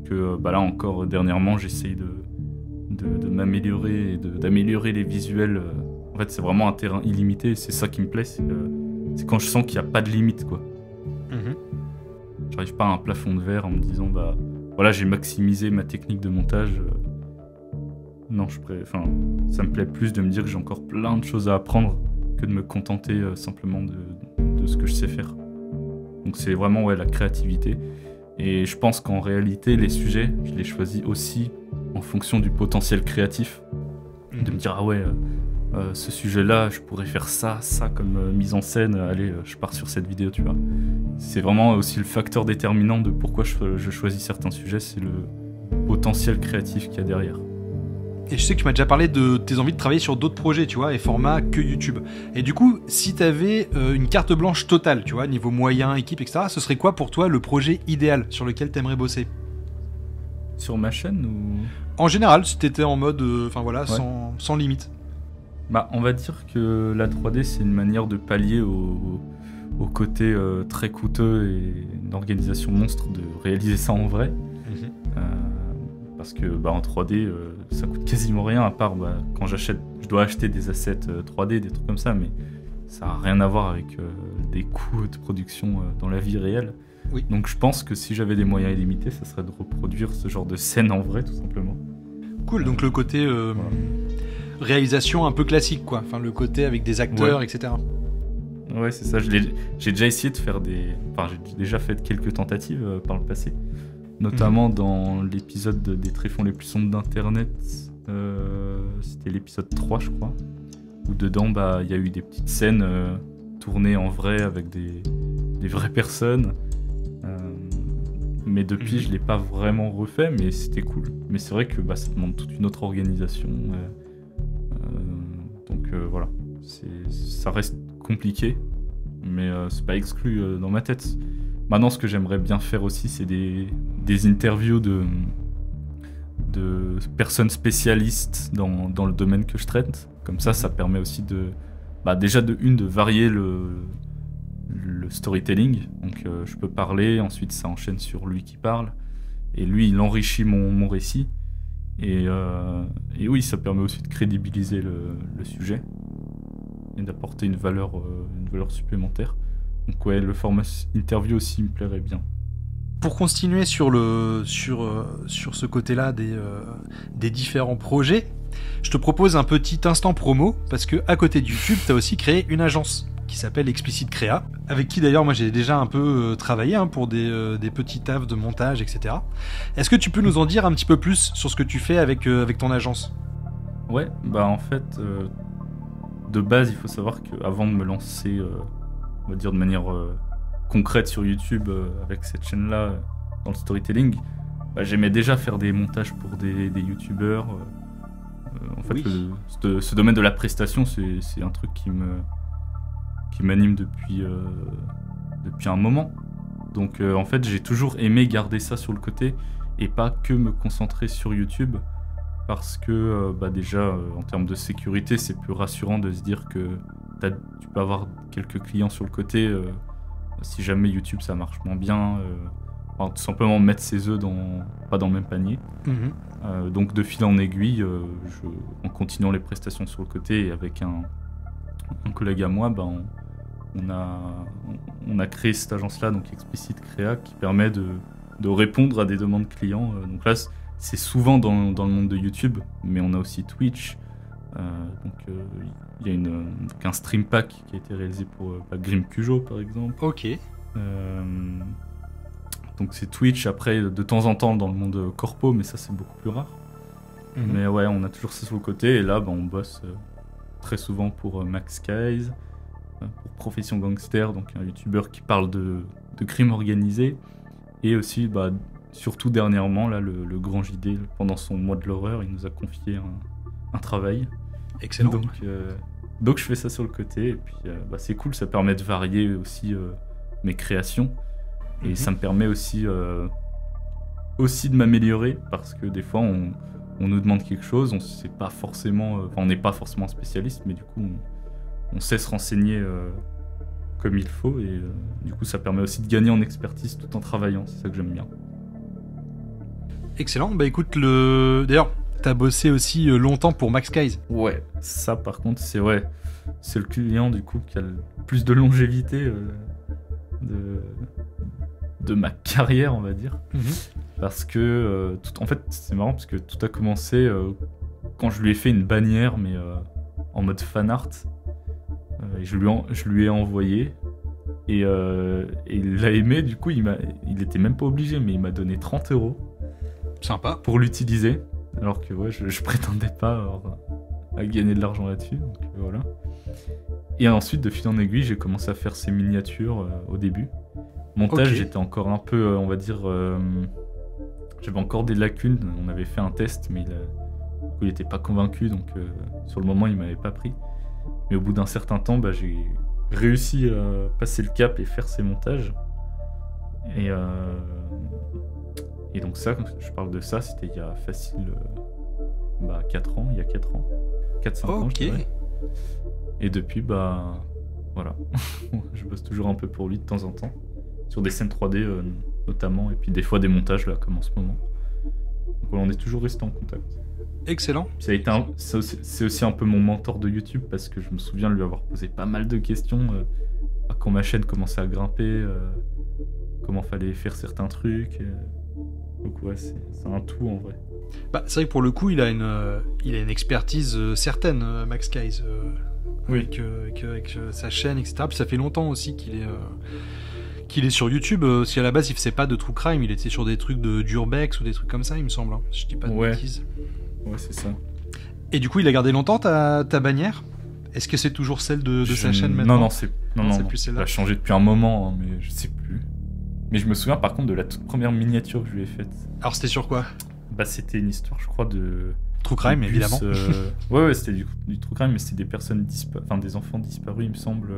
que là encore dernièrement j'essaye de m'améliorer et d'améliorer les visuels. En fait c'est vraiment un terrain illimité, c'est ça qui me plaît, c'est quand je sens qu'il n'y a pas de limite quoi. J'arrive pas à un plafond de verre en me disant voilà j'ai maximisé ma technique de montage. Non, ça me plaît plus de me dire que j'ai encore plein de choses à apprendre que de me contenter simplement de ce que je sais faire. Donc c'est vraiment la créativité. Et je pense qu'en réalité, les sujets, je les choisis aussi en fonction du potentiel créatif. De me dire, ce sujet-là, je pourrais faire ça comme mise en scène. Allez, je pars sur cette vidéo, tu vois. C'est vraiment aussi le facteur déterminant de pourquoi je choisis certains sujets, c'est le potentiel créatif qu'il y a derrière. Et je sais que tu m'as déjà parlé de tes envies de travailler sur d'autres projets, tu vois, et formats que YouTube. Et du coup, si tu avais une carte blanche totale, tu vois, niveau moyen, équipe, etc., ce serait quoi pour toi le projet idéal sur lequel tu aimerais bosser? Sur ma chaîne ou... En général, si tu étais en mode, sans limite. On va dire que la 3D, c'est une manière de pallier au côté très coûteux et une organisation monstre de réaliser ça en vrai. Parce que en 3D, ça coûte quasiment rien, à part quand je dois acheter des assets 3D, des trucs comme ça, mais ça n'a rien à voir avec des coûts de production dans la vie réelle. Oui. Donc je pense que si j'avais des moyens illimités, ça serait de reproduire ce genre de scène en vrai, tout simplement. Cool, donc le côté réalisation un peu classique, quoi. Enfin, le côté avec des acteurs, etc. Ouais, c'est ça. J'ai déjà essayé de faire j'ai déjà fait quelques tentatives par le passé. Notamment dans l'épisode des tréfonds les plus sombres d'Internet, c'était l'épisode 3 je crois, où dedans il y a eu des petites scènes tournées en vrai avec des vraies personnes. Mais depuis je l'ai pas vraiment refait, mais c'était cool. Mais c'est vrai que ça demande toute une autre organisation. Donc voilà, ça reste compliqué, mais c'est pas exclu dans ma tête. Maintenant, ce que j'aimerais bien faire aussi, c'est des interviews de personnes spécialistes dans le domaine que je traite. Comme ça permet aussi déjà de varier le storytelling. Donc je peux parler, ensuite ça enchaîne sur lui qui parle, et lui il enrichit mon récit. Et oui, ça permet aussi de crédibiliser le sujet et d'apporter une valeur supplémentaire. Donc le format interview aussi me plairait bien. Pour continuer sur ce côté-là des différents projets, je te propose un petit instant promo, parce que à côté de YouTube, tu as aussi créé une agence qui s'appelle Explicit Créa, avec qui d'ailleurs moi j'ai déjà un peu travaillé pour des petits tafs de montage, etc. Est-ce que tu peux nous en dire un petit peu plus sur ce que tu fais avec ton agence? Ouais, en fait, de base, il faut savoir qu'avant de me lancer, on va dire de manière concrète sur YouTube avec cette chaîne-là, dans le storytelling, j'aimais déjà faire des montages pour des YouTubeurs. En fait, oui. Ce domaine de la prestation, c'est un truc qui m'anime depuis un moment. Donc en fait, j'ai toujours aimé garder ça sur le côté et pas que me concentrer sur YouTube, parce que déjà, en termes de sécurité, c'est plus rassurant de se dire que tu peux avoir quelques clients sur le côté si jamais YouTube ça marche moins bien. Tout simplement mettre ses œufs pas dans le même panier. Donc de fil en aiguille, en continuant les prestations sur le côté, et avec un collègue à moi, on a créé cette agence-là, donc Explicit Créa, qui permet de répondre à des demandes clients. Donc là, c'est souvent dans le monde de YouTube, mais on a aussi Twitch, Il y a un stream pack qui a été réalisé pour Grim Cujo par exemple. Ok. Donc c'est Twitch, après de temps en temps dans le monde corpo, mais ça c'est beaucoup plus rare. Mais ouais, on a toujours ça sur le côté, et là on bosse très souvent pour Max Skies, pour Profession Gangster, donc un youtubeur qui parle de crime organisé, et aussi surtout dernièrement, là, le grand JD, pendant son mois de l'horreur, il nous a confié un travail. Excellent. Donc je fais ça sur le côté, et puis c'est cool, ça permet de varier aussi mes créations, et ça me permet aussi de m'améliorer, parce que des fois on nous demande quelque chose, on n'est pas forcément spécialiste, mais du coup on sait se renseigner comme il faut, et du coup ça permet aussi de gagner en expertise tout en travaillant, c'est ça que j'aime bien. Excellent, écoute, d'ailleurs t'as bossé aussi longtemps pour Max Skies. Ouais, ça par contre c'est le client du coup qui a le plus de longévité de ma carrière, on va dire. Parce que en fait c'est marrant parce que tout a commencé quand je lui ai fait une bannière, mais en mode fan art, et je lui ai envoyé, et il l'a aimé. Du coup il était même pas obligé, mais il m'a donné 30 € sympa pour l'utiliser, alors que je prétendais pas à gagner de l'argent là-dessus, donc voilà. Et ensuite, de fil en aiguille, j'ai commencé à faire ces miniatures au début. Montage, j'étais encore un peu, on va dire, j'avais encore des lacunes. On avait fait un test, mais il était pas convaincu, donc sur le moment, il m'avait pas pris. Mais au bout d'un certain temps, j'ai réussi à passer le cap et faire ces montages. Et donc ça, quand je parle de ça, c'était il y a facile 4 ans, 4-5 ans, je dirais. Et depuis, voilà, je bosse toujours un peu pour lui de temps en temps, sur des scènes 3D notamment, et puis des fois des montages, là, comme en ce moment. Donc on est toujours resté en contact. Excellent. C'est aussi un peu mon mentor de YouTube, parce que je me souviens de lui avoir posé pas mal de questions quand ma chaîne commençait à grimper, comment fallait faire certains trucs. Donc ouais, c'est un tout en vrai. C'est vrai que pour le coup, il a une expertise certaine, Max Skies, oui. avec sa chaîne, etc. Puis ça fait longtemps aussi qu'il est sur YouTube. Si à la base il faisait pas de true crime, il était sur des trucs d'urbex ou des trucs comme ça, il me semble. Je dis pas de bêtises. Ouais, c'est ça. Et du coup, il a gardé longtemps ta bannière. Est-ce que c'est toujours celle de sa chaîne maintenant? Non, c'est plus celle-là. Ça a changé depuis un moment, mais je sais plus. Mais je me souviens par contre de la toute première miniature que je lui ai faite. Alors c'était sur quoi? C'était une histoire, je crois, de... True crime, évidemment. Ouais, c'était du true crime, mais c'était des personnes des enfants disparus, il me semble.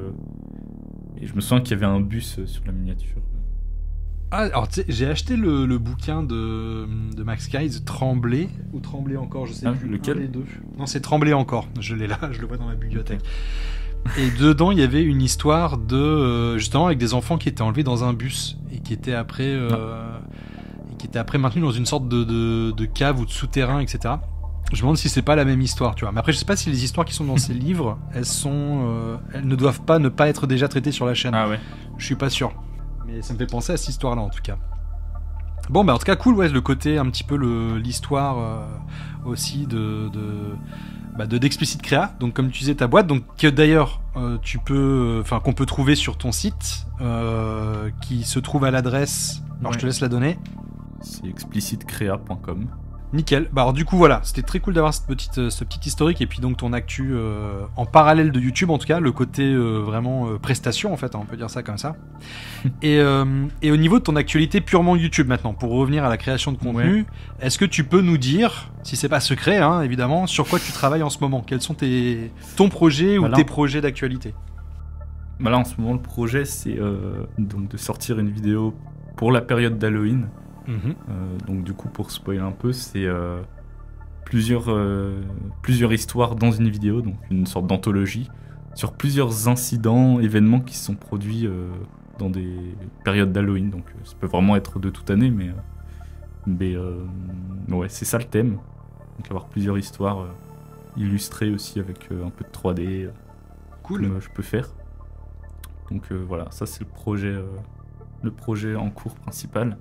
Et je me souviens qu'il y avait un bus sur la miniature. Alors tu sais, j'ai acheté le bouquin de Max Skies, Trembler, ou Trembler encore, je sais plus. Lequel? Les deux. Non, c'est Trembler encore, je l'ai là, je le vois dans ma bibliothèque. Et dedans, il y avait une histoire de justement avec des enfants qui étaient enlevés dans un bus et qui étaient après maintenus dans une sorte de cave ou de souterrain, etc. Je me demande si c'est pas la même histoire, tu vois. Mais après, je sais pas si les histoires qui sont dans ces livres, elles ne doivent pas ne pas être déjà traitées sur la chaîne. Ah ouais. Je suis pas sûr. Mais ça me fait penser à cette histoire-là, en tout cas. Bon, en tout cas, cool, ouais, le côté un petit peu l'histoire aussi d'Explicit Créa, donc comme tu disais ta boîte, donc que d'ailleurs qu'on peut trouver sur ton site, qui se trouve à l'adresse, alors je te laisse la donner. C'est explicitcrea.com. Nickel. Alors du coup voilà, c'était très cool d'avoir ce petit historique, et puis donc ton actu en parallèle de YouTube, en tout cas le côté vraiment prestation en fait, on peut dire ça comme ça. Et au niveau de ton actualité purement YouTube maintenant, pour revenir à la création de contenu, est-ce que tu peux nous dire, si c'est pas secret évidemment, sur quoi tu travailles en ce moment? Quels sont ton projet ou tes projets d'actualité? Là en ce moment le projet c'est donc de sortir une vidéo pour la période d'Halloween. Donc du coup pour spoiler un peu, c'est plusieurs histoires dans une vidéo, donc une sorte d'anthologie sur plusieurs incidents, événements qui se sont produits dans des périodes d'Halloween. Donc ça peut vraiment être de toute année, mais ouais, c'est ça le thème. Donc avoir plusieurs histoires illustrées aussi avec un peu de 3D. Cool. Comme je peux faire. Donc voilà, ça c'est le projet en cours principal.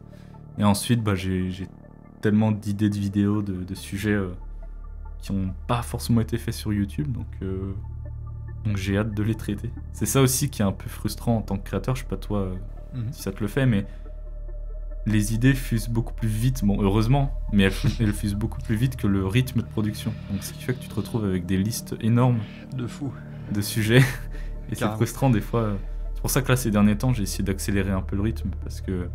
Et ensuite, j'ai tellement d'idées de vidéos, de sujets qui n'ont pas forcément été faits sur YouTube, donc j'ai hâte de les traiter. C'est ça aussi qui est un peu frustrant en tant que créateur, je sais pas toi si ça te le fait, mais les idées fusent beaucoup plus vite, bon heureusement, mais elles fusent beaucoup plus vite que le rythme de production. Donc ce qui fait que tu te retrouves avec des listes énormes de fou de sujets, et c'est frustrant des fois. C'est pour ça que là ces derniers temps j'ai essayé d'accélérer un peu le rythme, parce que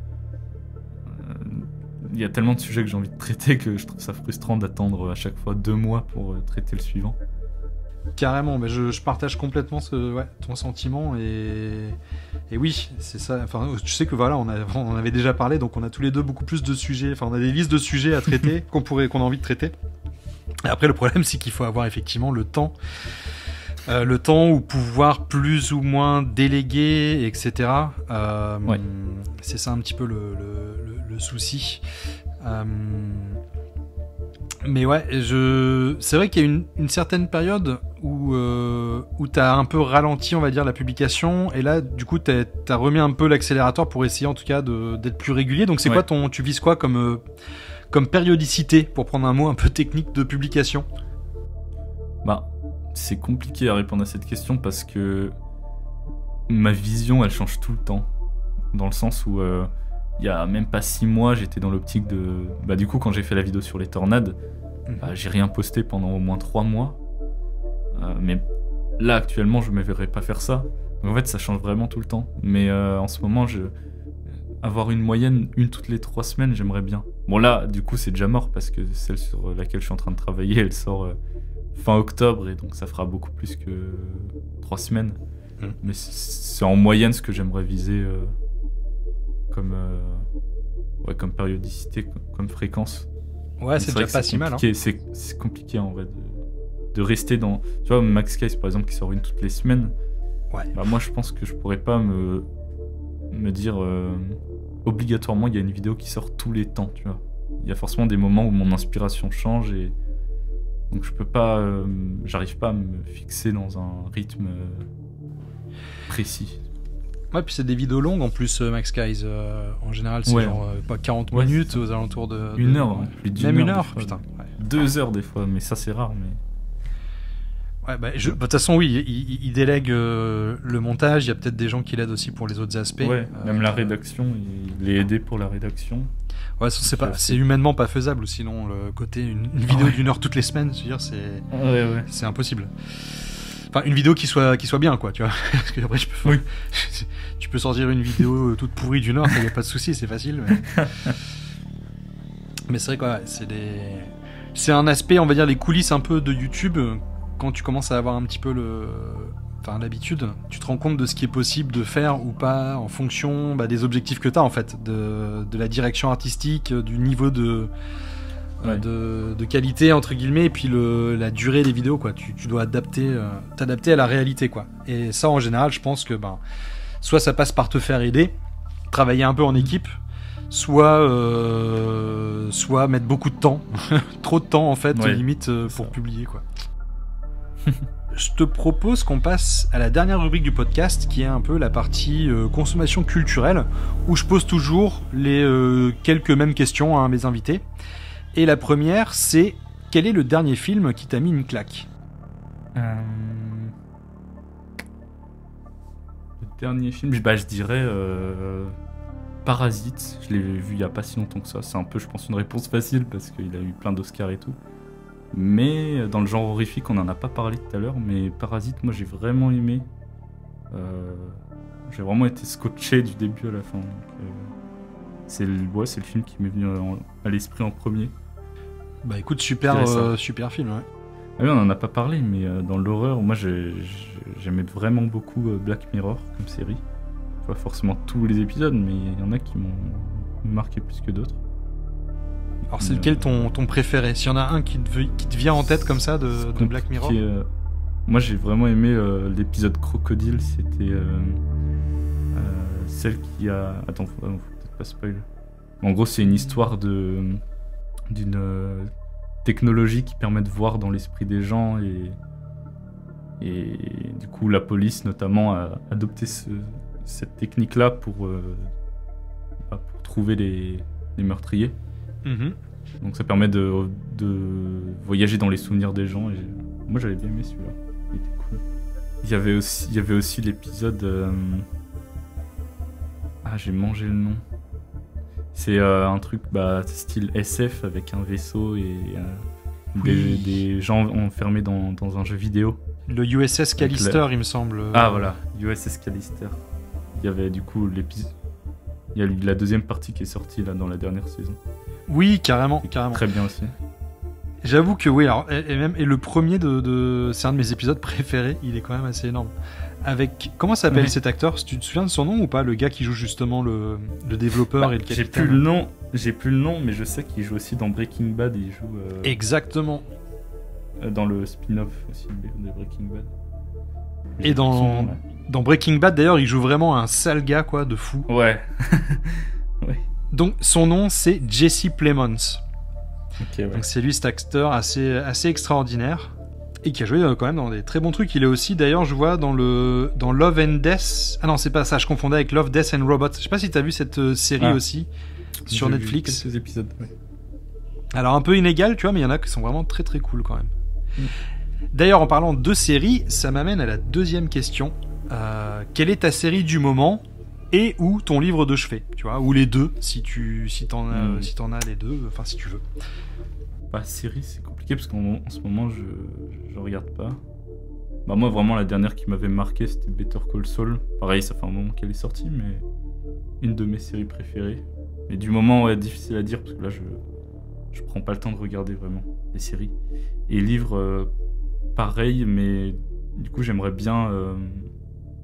il y a tellement de sujets que j'ai envie de traiter que je trouve ça frustrant d'attendre à chaque fois 2 mois pour traiter le suivant. Carrément, mais je partage complètement ton sentiment et oui, c'est ça. Enfin, tu sais que voilà, on avait déjà parlé, donc on a tous les deux beaucoup plus de sujets. Enfin, on a des listes de sujets à traiter qu'on a envie de traiter. Et après, le problème, c'est qu'il faut avoir effectivement le temps ou pouvoir plus ou moins déléguer, etc. C'est ça un petit peu le souci. Mais ouais, c'est vrai qu'il y a une certaine période où t'as un peu ralenti, on va dire, la publication, et là, du coup, t'as remis un peu l'accélérateur pour essayer, en tout cas, d'être plus régulier. Donc, c'est quoi tu vises quoi comme périodicité, pour prendre un mot un peu technique de publication? Bah, c'est compliqué à répondre à cette question parce que ma vision, elle change tout le temps, dans le sens où il y a même pas 6 mois, j'étais dans l'optique de... Bah du coup, quand j'ai fait la vidéo sur les tornades, j'ai rien posté pendant au moins 3 mois. Mais là, actuellement, je me verrais pas faire ça. Donc en fait, ça change vraiment tout le temps. Mais en ce moment, avoir une moyenne, toutes les 3 semaines, j'aimerais bien. Bon là, du coup, c'est déjà mort parce que celle sur laquelle je suis en train de travailler, elle sort fin octobre, et donc ça fera beaucoup plus que 3 semaines. Mais c'est en moyenne ce que j'aimerais viser... comme périodicité, comme fréquence. Ouais, c'est déjà pas si mal. Hein. C'est compliqué en vrai de rester dans... Tu vois, Max Case par exemple qui sort une toutes les semaines. Ouais. Bah, moi je pense que je pourrais pas me dire obligatoirement il y a une vidéo qui sort tous les temps, tu vois. Il y a forcément des moments où mon inspiration change et donc je peux pas... j'arrive pas à me fixer dans un rythme précis. Ouais, puis c'est des vidéos longues en plus, Max Guys. En général, c'est genre pas 40 minutes, aux alentours de... 1 heure, même 1 heure, putain. Ouais. 2 heures des fois, mais ça c'est rare. Mais... Ouais, bah, de toute façon, oui, il délègue le montage, il y a peut-être des gens qui l'aident aussi pour les autres aspects. Ouais, même la rédaction, il est aidé pour la rédaction. Ouais, c'est humainement pas faisable, sinon le côté une vidéo d'1 heure toutes les semaines, je veux dire, c'est impossible. Enfin, une vidéo qui soit bien, quoi, tu vois. Parce que après, tu peux sortir une vidéo toute pourrie d'1 heure, il n'y a pas de souci, c'est facile. Mais c'est vrai quoi, c'est un aspect, on va dire, les coulisses un peu de YouTube. Quand tu commences à avoir un petit peu l'habitude, tu te rends compte de ce qui est possible de faire ou pas en fonction des objectifs que tu as, en fait, de la direction artistique, du niveau de qualité entre guillemets, et puis la durée des vidéos, quoi. Tu dois t'adapter à la réalité, quoi. Et ça, en général, je pense que soit ça passe par te faire aider, travailler un peu en équipe, soit mettre beaucoup de temps, trop de temps en fait, limite pour publier, quoi. Je te propose qu'on passe à la dernière rubrique du podcast, qui est un peu la partie consommation culturelle, où je pose toujours les quelques mêmes questions à mes invités. Et la première, c'est: quel est le dernier film qui t'a mis une claque ? Le dernier film, je dirais Parasite. Je l'ai vu il y a pas si longtemps que ça. C'est un peu, je pense, une réponse facile parce qu'il a eu plein d'Oscars et tout. Mais dans le genre horrifique, on n'en a pas parlé tout à l'heure, mais Parasite, moi j'ai vraiment aimé. J'ai vraiment été scotché du début à la fin. Donc, c'est le film qui m'est venu à l'esprit en premier. Bah écoute, super film, ouais. Ah oui, on n'en a pas parlé, mais dans l'horreur, moi j'aimais vraiment beaucoup Black Mirror comme série. Pas forcément tous les épisodes, mais il y en a qui m'ont marqué plus que d'autres. Alors c'est lequel ton préféré ? S'il y en a un qui te vient en tête comme ça de Black Mirror ? Moi j'ai vraiment aimé l'épisode Crocodile, c'était celle qui a... Attends, faut peut-être pas spoil. En gros c'est une histoire d'une technologie qui permet de voir dans l'esprit des gens, et du coup la police notamment a adopté cette technique-là pour trouver les meurtriers. Donc ça permet de voyager dans les souvenirs des gens. Et moi j'avais bien aimé celui-là. Il était cool. Il y avait aussi l'épisode... Ah, j'ai mangé le nom. C'est un truc style SF avec un vaisseau et des gens enfermés dans un jeu vidéo. Le USS Callister, il me semble. Ah voilà, USS Callister. Il y avait du coup l'épisode... Il y a eu la deuxième partie qui est sortie là dans la dernière saison. Oui, carrément. Très bien aussi. J'avoue que oui, alors, et le premier c'est un de mes épisodes préférés, il est quand même assez énorme. Avec, comment s'appelle cet acteur? Tu te souviens de son nom ou pas? Le gars qui joue justement le développeur et le capitaine. J'ai plus le nom, mais je sais qu'il joue aussi dans Breaking Bad. Il joue exactement dans le spin-off aussi de Breaking Bad. Et dans Breaking Bad d'ailleurs, il joue vraiment un sale gars quoi, de fou. Ouais. Ouais. Donc son nom c'est Jesse Plemons. Okay, ouais. Donc c'est lui cet acteur assez extraordinaire et qui a joué quand même dans des très bons trucs. Il est aussi d'ailleurs, je vois dans Love and Death. Ah non, c'est pas ça, je confondais avec Love, Death and Robots. Je sais pas si t'as vu cette série aussi sur Netflix. Quelques épisodes, ouais. Alors un peu inégal, tu vois, mais il y en a qui sont vraiment très très cool quand même. D'ailleurs, en parlant de séries, ça m'amène à la deuxième question. Quelle est ta série du moment et ou ton livre de chevet, tu vois, ou les deux, si t'en as les deux, enfin si tu veux. Série, c'est compliqué parce qu'en ce moment, je regarde pas. Moi, vraiment, la dernière qui m'avait marqué, c'était Better Call Saul. Pareil, ça fait un moment qu'elle est sortie, mais une de mes séries préférées. Mais du moment, ouais, difficile à dire parce que là, je prends pas le temps de regarder vraiment les séries. Et livres, pareil, mais du coup, j'aimerais bien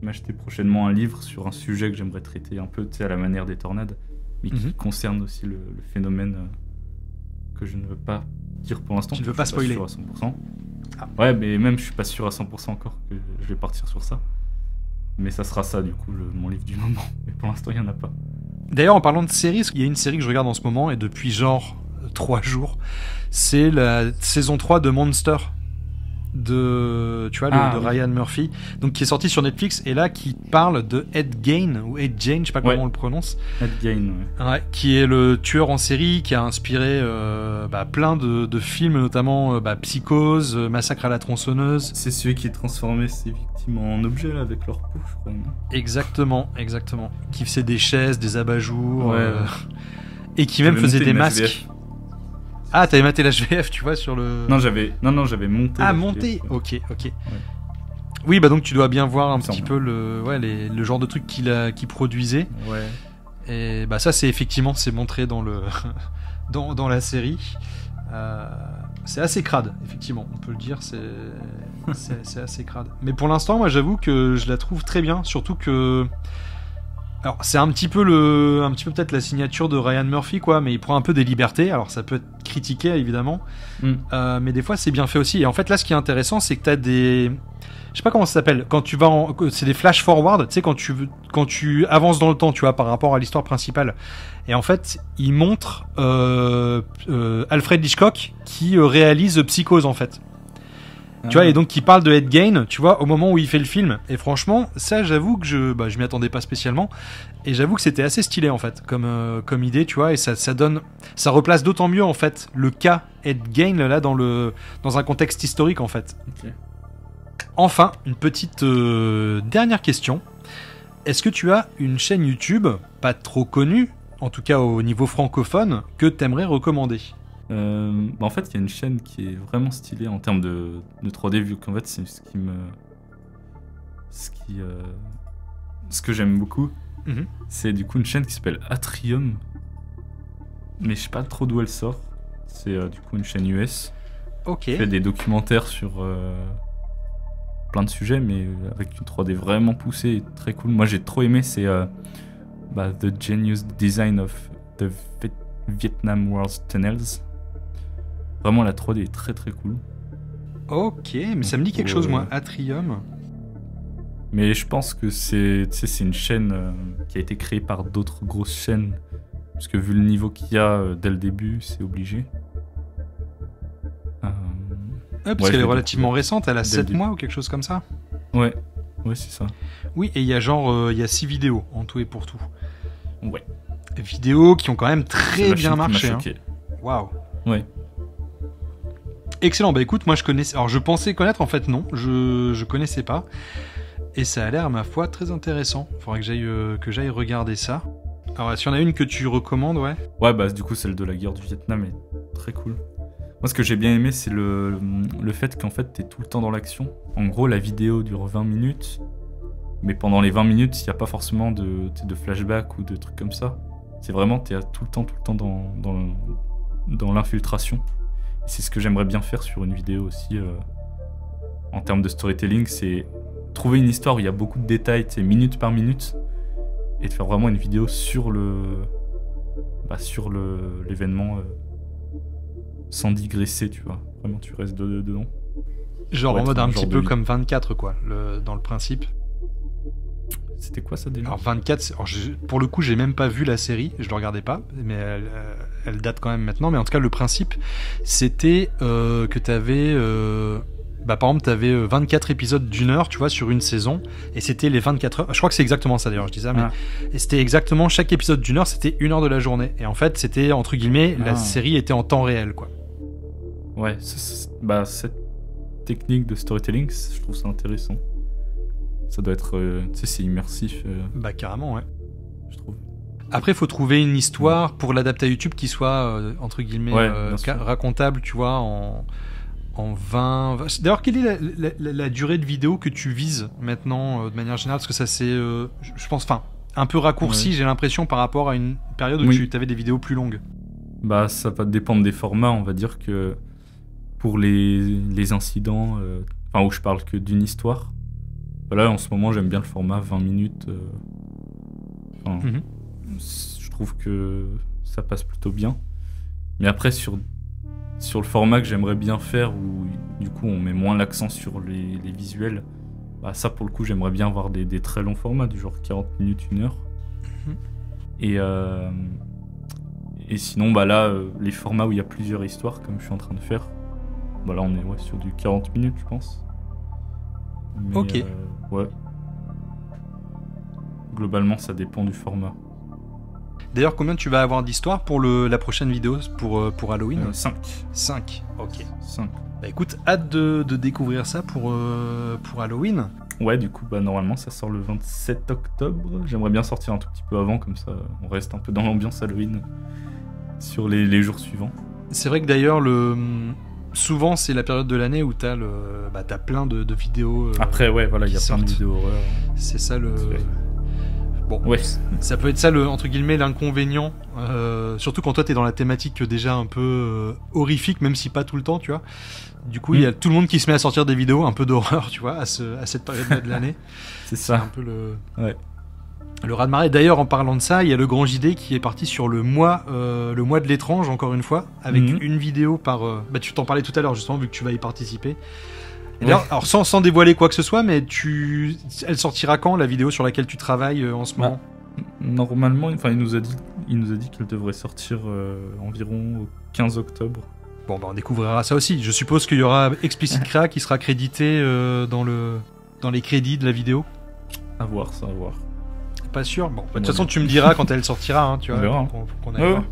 m'acheter prochainement un livre sur un sujet que j'aimerais traiter un peu, tu sais, à la manière des tornades, mais qui concerne aussi le phénomène que je ne veux pas dire pour l'instant. Tu ne veux pas spoiler. Je suis pas sûr à 100%. Ah. Ouais, mais même je suis pas sûr à 100% encore que je vais partir sur ça. Mais ça sera ça, du coup, mon livre du moment. Mais pour l'instant, il n'y en a pas. D'ailleurs, en parlant de séries, il y a une série que je regarde en ce moment, et depuis genre 3 jours, c'est la saison 3 de Monster. De Ryan Murphy, donc qui est sorti sur Netflix et là qui parle de Ed Gein ou Ed Gein, je sais pas comment on le prononce. Ed Gein, ouais, qui est le tueur en série qui a inspiré plein de films, notamment Psychose, Massacre à la tronçonneuse. C'est celui qui transformait ses victimes en objets là, avec leur peau, je crois. Non, exactement. Qui faisait des chaises, des abat-jours, et qui même faisait des masques. VF. Ah, t'avais maté la VF, tu vois, sur le... Non, j'avais monté. Ah, monté. Ok. Ouais. Oui, donc tu dois bien voir un petit peu le genre de truc qu'il produisait. Ouais. Et ça, c'est montré dans dans la série. C'est assez crade, effectivement, on peut le dire, c'est assez crade. Mais pour l'instant, moi, j'avoue que je la trouve très bien, surtout que... Alors, c'est un petit peu peut-être la signature de Ryan Murphy, quoi, mais il prend un peu des libertés. Alors, ça peut être critiqué, évidemment, mais des fois, c'est bien fait aussi. Et en fait, là, ce qui est intéressant, c'est que t'as des... Je sais pas comment ça s'appelle. Quand tu vas c'est des flash forward, tu sais, quand tu avances dans le temps, tu vois, par rapport à l'histoire principale. Et en fait, il montre Alfred Hitchcock qui réalise Psychose, en fait. Tu vois, et donc qui parle de Ed Gein, tu vois, au moment où il fait le film. Et franchement, ça, j'avoue que je m'y attendais pas spécialement. Et j'avoue que c'était assez stylé, en fait, comme idée, tu vois. Et ça replace d'autant mieux, en fait, le cas Ed Gein, là, dans un contexte historique, en fait. Okay. Enfin, une petite dernière question. Est-ce que tu as une chaîne YouTube, pas trop connue, en tout cas au niveau francophone, que t'aimerais recommander ? En fait, il y a une chaîne qui est vraiment stylée en termes de 3D, vu qu'en fait, c'est ce que j'aime beaucoup. Mm-hmm. C'est du coup une chaîne qui s'appelle Atrium, mais je sais pas trop d'où elle sort. C'est du coup une chaîne US. Ok. Qui fait des documentaires sur plein de sujets, mais avec une 3D vraiment poussée et très cool. Moi, j'ai trop aimé. C'est The Genius Design of the Vietnam World Tunnels. Vraiment, la 3D est très très cool. Ok, mais ça me dit quelque chose, moi, Atrium. Mais je pense que c'est une chaîne qui a été créée par d'autres grosses chaînes. Parce que vu le niveau qu'il y a dès le début, c'est obligé. Parce qu'elle est relativement récente, elle a 7 mois ou quelque chose comme ça. Ouais, c'est ça. Oui, et il y a 6 vidéos en tout et pour tout. Ouais. Vidéos qui ont quand même très bien marché. Hein. Waouh. Ouais. Excellent, bah écoute, moi je connaissais... Alors je pensais connaître, en fait non, je connaissais pas. Et ça a l'air, à ma foi, très intéressant. Faudrait que j'aille regarder ça. Alors, s'il y en a une que tu recommandes, ouais. Ouais, bah du coup, celle de la guerre du Vietnam est très cool. Moi, ce que j'ai bien aimé, c'est le fait qu'en fait, t'es tout le temps dans l'action. En gros, la vidéo dure 20 minutes, mais pendant les 20 minutes, il n'y a pas forcément de flashback ou de trucs comme ça. C'est vraiment, t'es tout le temps dans l'infiltration. Et c'est ce que j'aimerais bien faire sur une vidéo aussi, en termes de storytelling, c'est trouver une histoire où il y a beaucoup de détails, tu sais, minute par minute, et de faire vraiment une vidéo sur l'événement sans digresser, tu vois. Vraiment, tu restes dedans. Genre en mode un petit peu comme 24, quoi, dans le principe. C'était quoi ça déjà ? Alors 24, pour le coup, j'ai même pas vu la série, je le regardais pas, mais elle date quand même maintenant. Mais en tout cas, le principe, c'était que t'avais... par exemple, t'avais 24 épisodes d'une heure, tu vois, sur une saison, et c'était les 24 heures. Je crois que c'est exactement ça d'ailleurs, je dis ça, mais et c'était exactement chaque épisode d'une heure, c'était 1 heure de la journée. Et en fait, c'était entre guillemets, la série était en temps réel, quoi. Ouais, cette technique de storytelling, je trouve ça intéressant. Ça doit être, tu sais, c'est immersif. Carrément, ouais. Je trouve. Après, il faut trouver une histoire pour l'adapter à YouTube qui soit entre guillemets racontable, tu vois, en 20... D'ailleurs, quelle est la durée de vidéo que tu vises maintenant, de manière générale ? Parce que ça, c'est, je pense, un peu raccourci, j'ai l'impression, par rapport à une période où tu avais des vidéos plus longues. Ça va dépendre des formats. On va dire que pour les incidents, où je parle que d'une histoire, là, en ce moment, j'aime bien le format 20 minutes. Je trouve que ça passe plutôt bien. Mais après, sur le format que j'aimerais bien faire, où du coup on met moins l'accent sur les visuels, ça pour le coup j'aimerais bien avoir des très longs formats, du genre 40 minutes, 1 heure. Et sinon là, les formats où il y a plusieurs histoires, comme je suis en train de faire, là on est sur du 40 minutes je pense. Mais, ok. Ouais. Globalement ça dépend du format. D'ailleurs, combien tu vas avoir d'histoires pour la prochaine vidéo pour Halloween ? 5. 5, ok. 5. Écoute, hâte de découvrir ça pour Halloween. Ouais, du coup, normalement, ça sort le 27 octobre. J'aimerais bien sortir un tout petit peu avant, comme ça, on reste un peu dans l'ambiance Halloween sur les jours suivants. C'est vrai que d'ailleurs, souvent, c'est la période de l'année où t'as plein de vidéos. Après, ouais, voilà, il y a plein de vidéos horreur. C'est ça le... Bon, ouais. Ça peut être ça, entre guillemets, l'inconvénient. Surtout quand toi, t'es dans la thématique déjà un peu horrifique, même si pas tout le temps, tu vois. Du coup, il y a tout le monde qui se met à sortir des vidéos un peu d'horreur, tu vois, à cette période-là de l'année. C'est un peu le raz-de-marée. D'ailleurs, en parlant de ça, il y a le Grand JD qui est parti sur le mois de l'étrange, encore une fois, avec une vidéo par... tu t'en parlais tout à l'heure, justement, vu que tu vas y participer. Et d'ailleurs, alors sans dévoiler quoi que ce soit, mais elle sortira quand, la vidéo sur laquelle tu travailles en ce moment ? Normalement, il nous a dit qu'elle devrait sortir environ au 15 octobre. Bon, on découvrira ça aussi. Je suppose qu'il y aura Explicit Créa qui sera crédité dans les crédits de la vidéo. À voir, ça, à voir. Pas sûr. Bon, de toute façon, tu me diras quand elle sortira, hein, tu vois. On verra. Qu'on aille voir.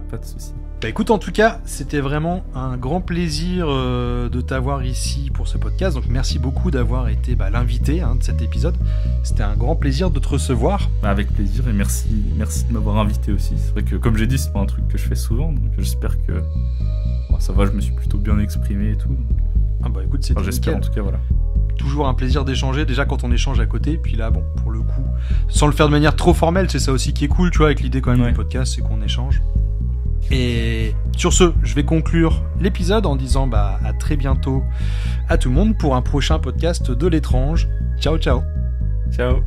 Pas de soucis. Écoute, en tout cas, c'était vraiment un grand plaisir de t'avoir ici pour ce podcast. Donc merci beaucoup d'avoir été l'invité de cet épisode. C'était un grand plaisir de te recevoir. Avec plaisir, et merci de m'avoir invité aussi. C'est vrai que, comme j'ai dit, c'est pas un truc que je fais souvent, donc j'espère que ça va, je me suis plutôt bien exprimé et tout. Écoute, c'était j'espère nickel. En tout cas, voilà. Toujours un plaisir d'échanger, déjà quand on échange à côté, puis là, pour le coup, sans le faire de manière trop formelle, c'est ça aussi qui est cool, tu vois, avec l'idée quand même du podcast, c'est qu'on échange. Et sur ce, je vais conclure l'épisode en disant à très bientôt à tout le monde pour un prochain podcast de l'étrange. Ciao, ciao. Ciao.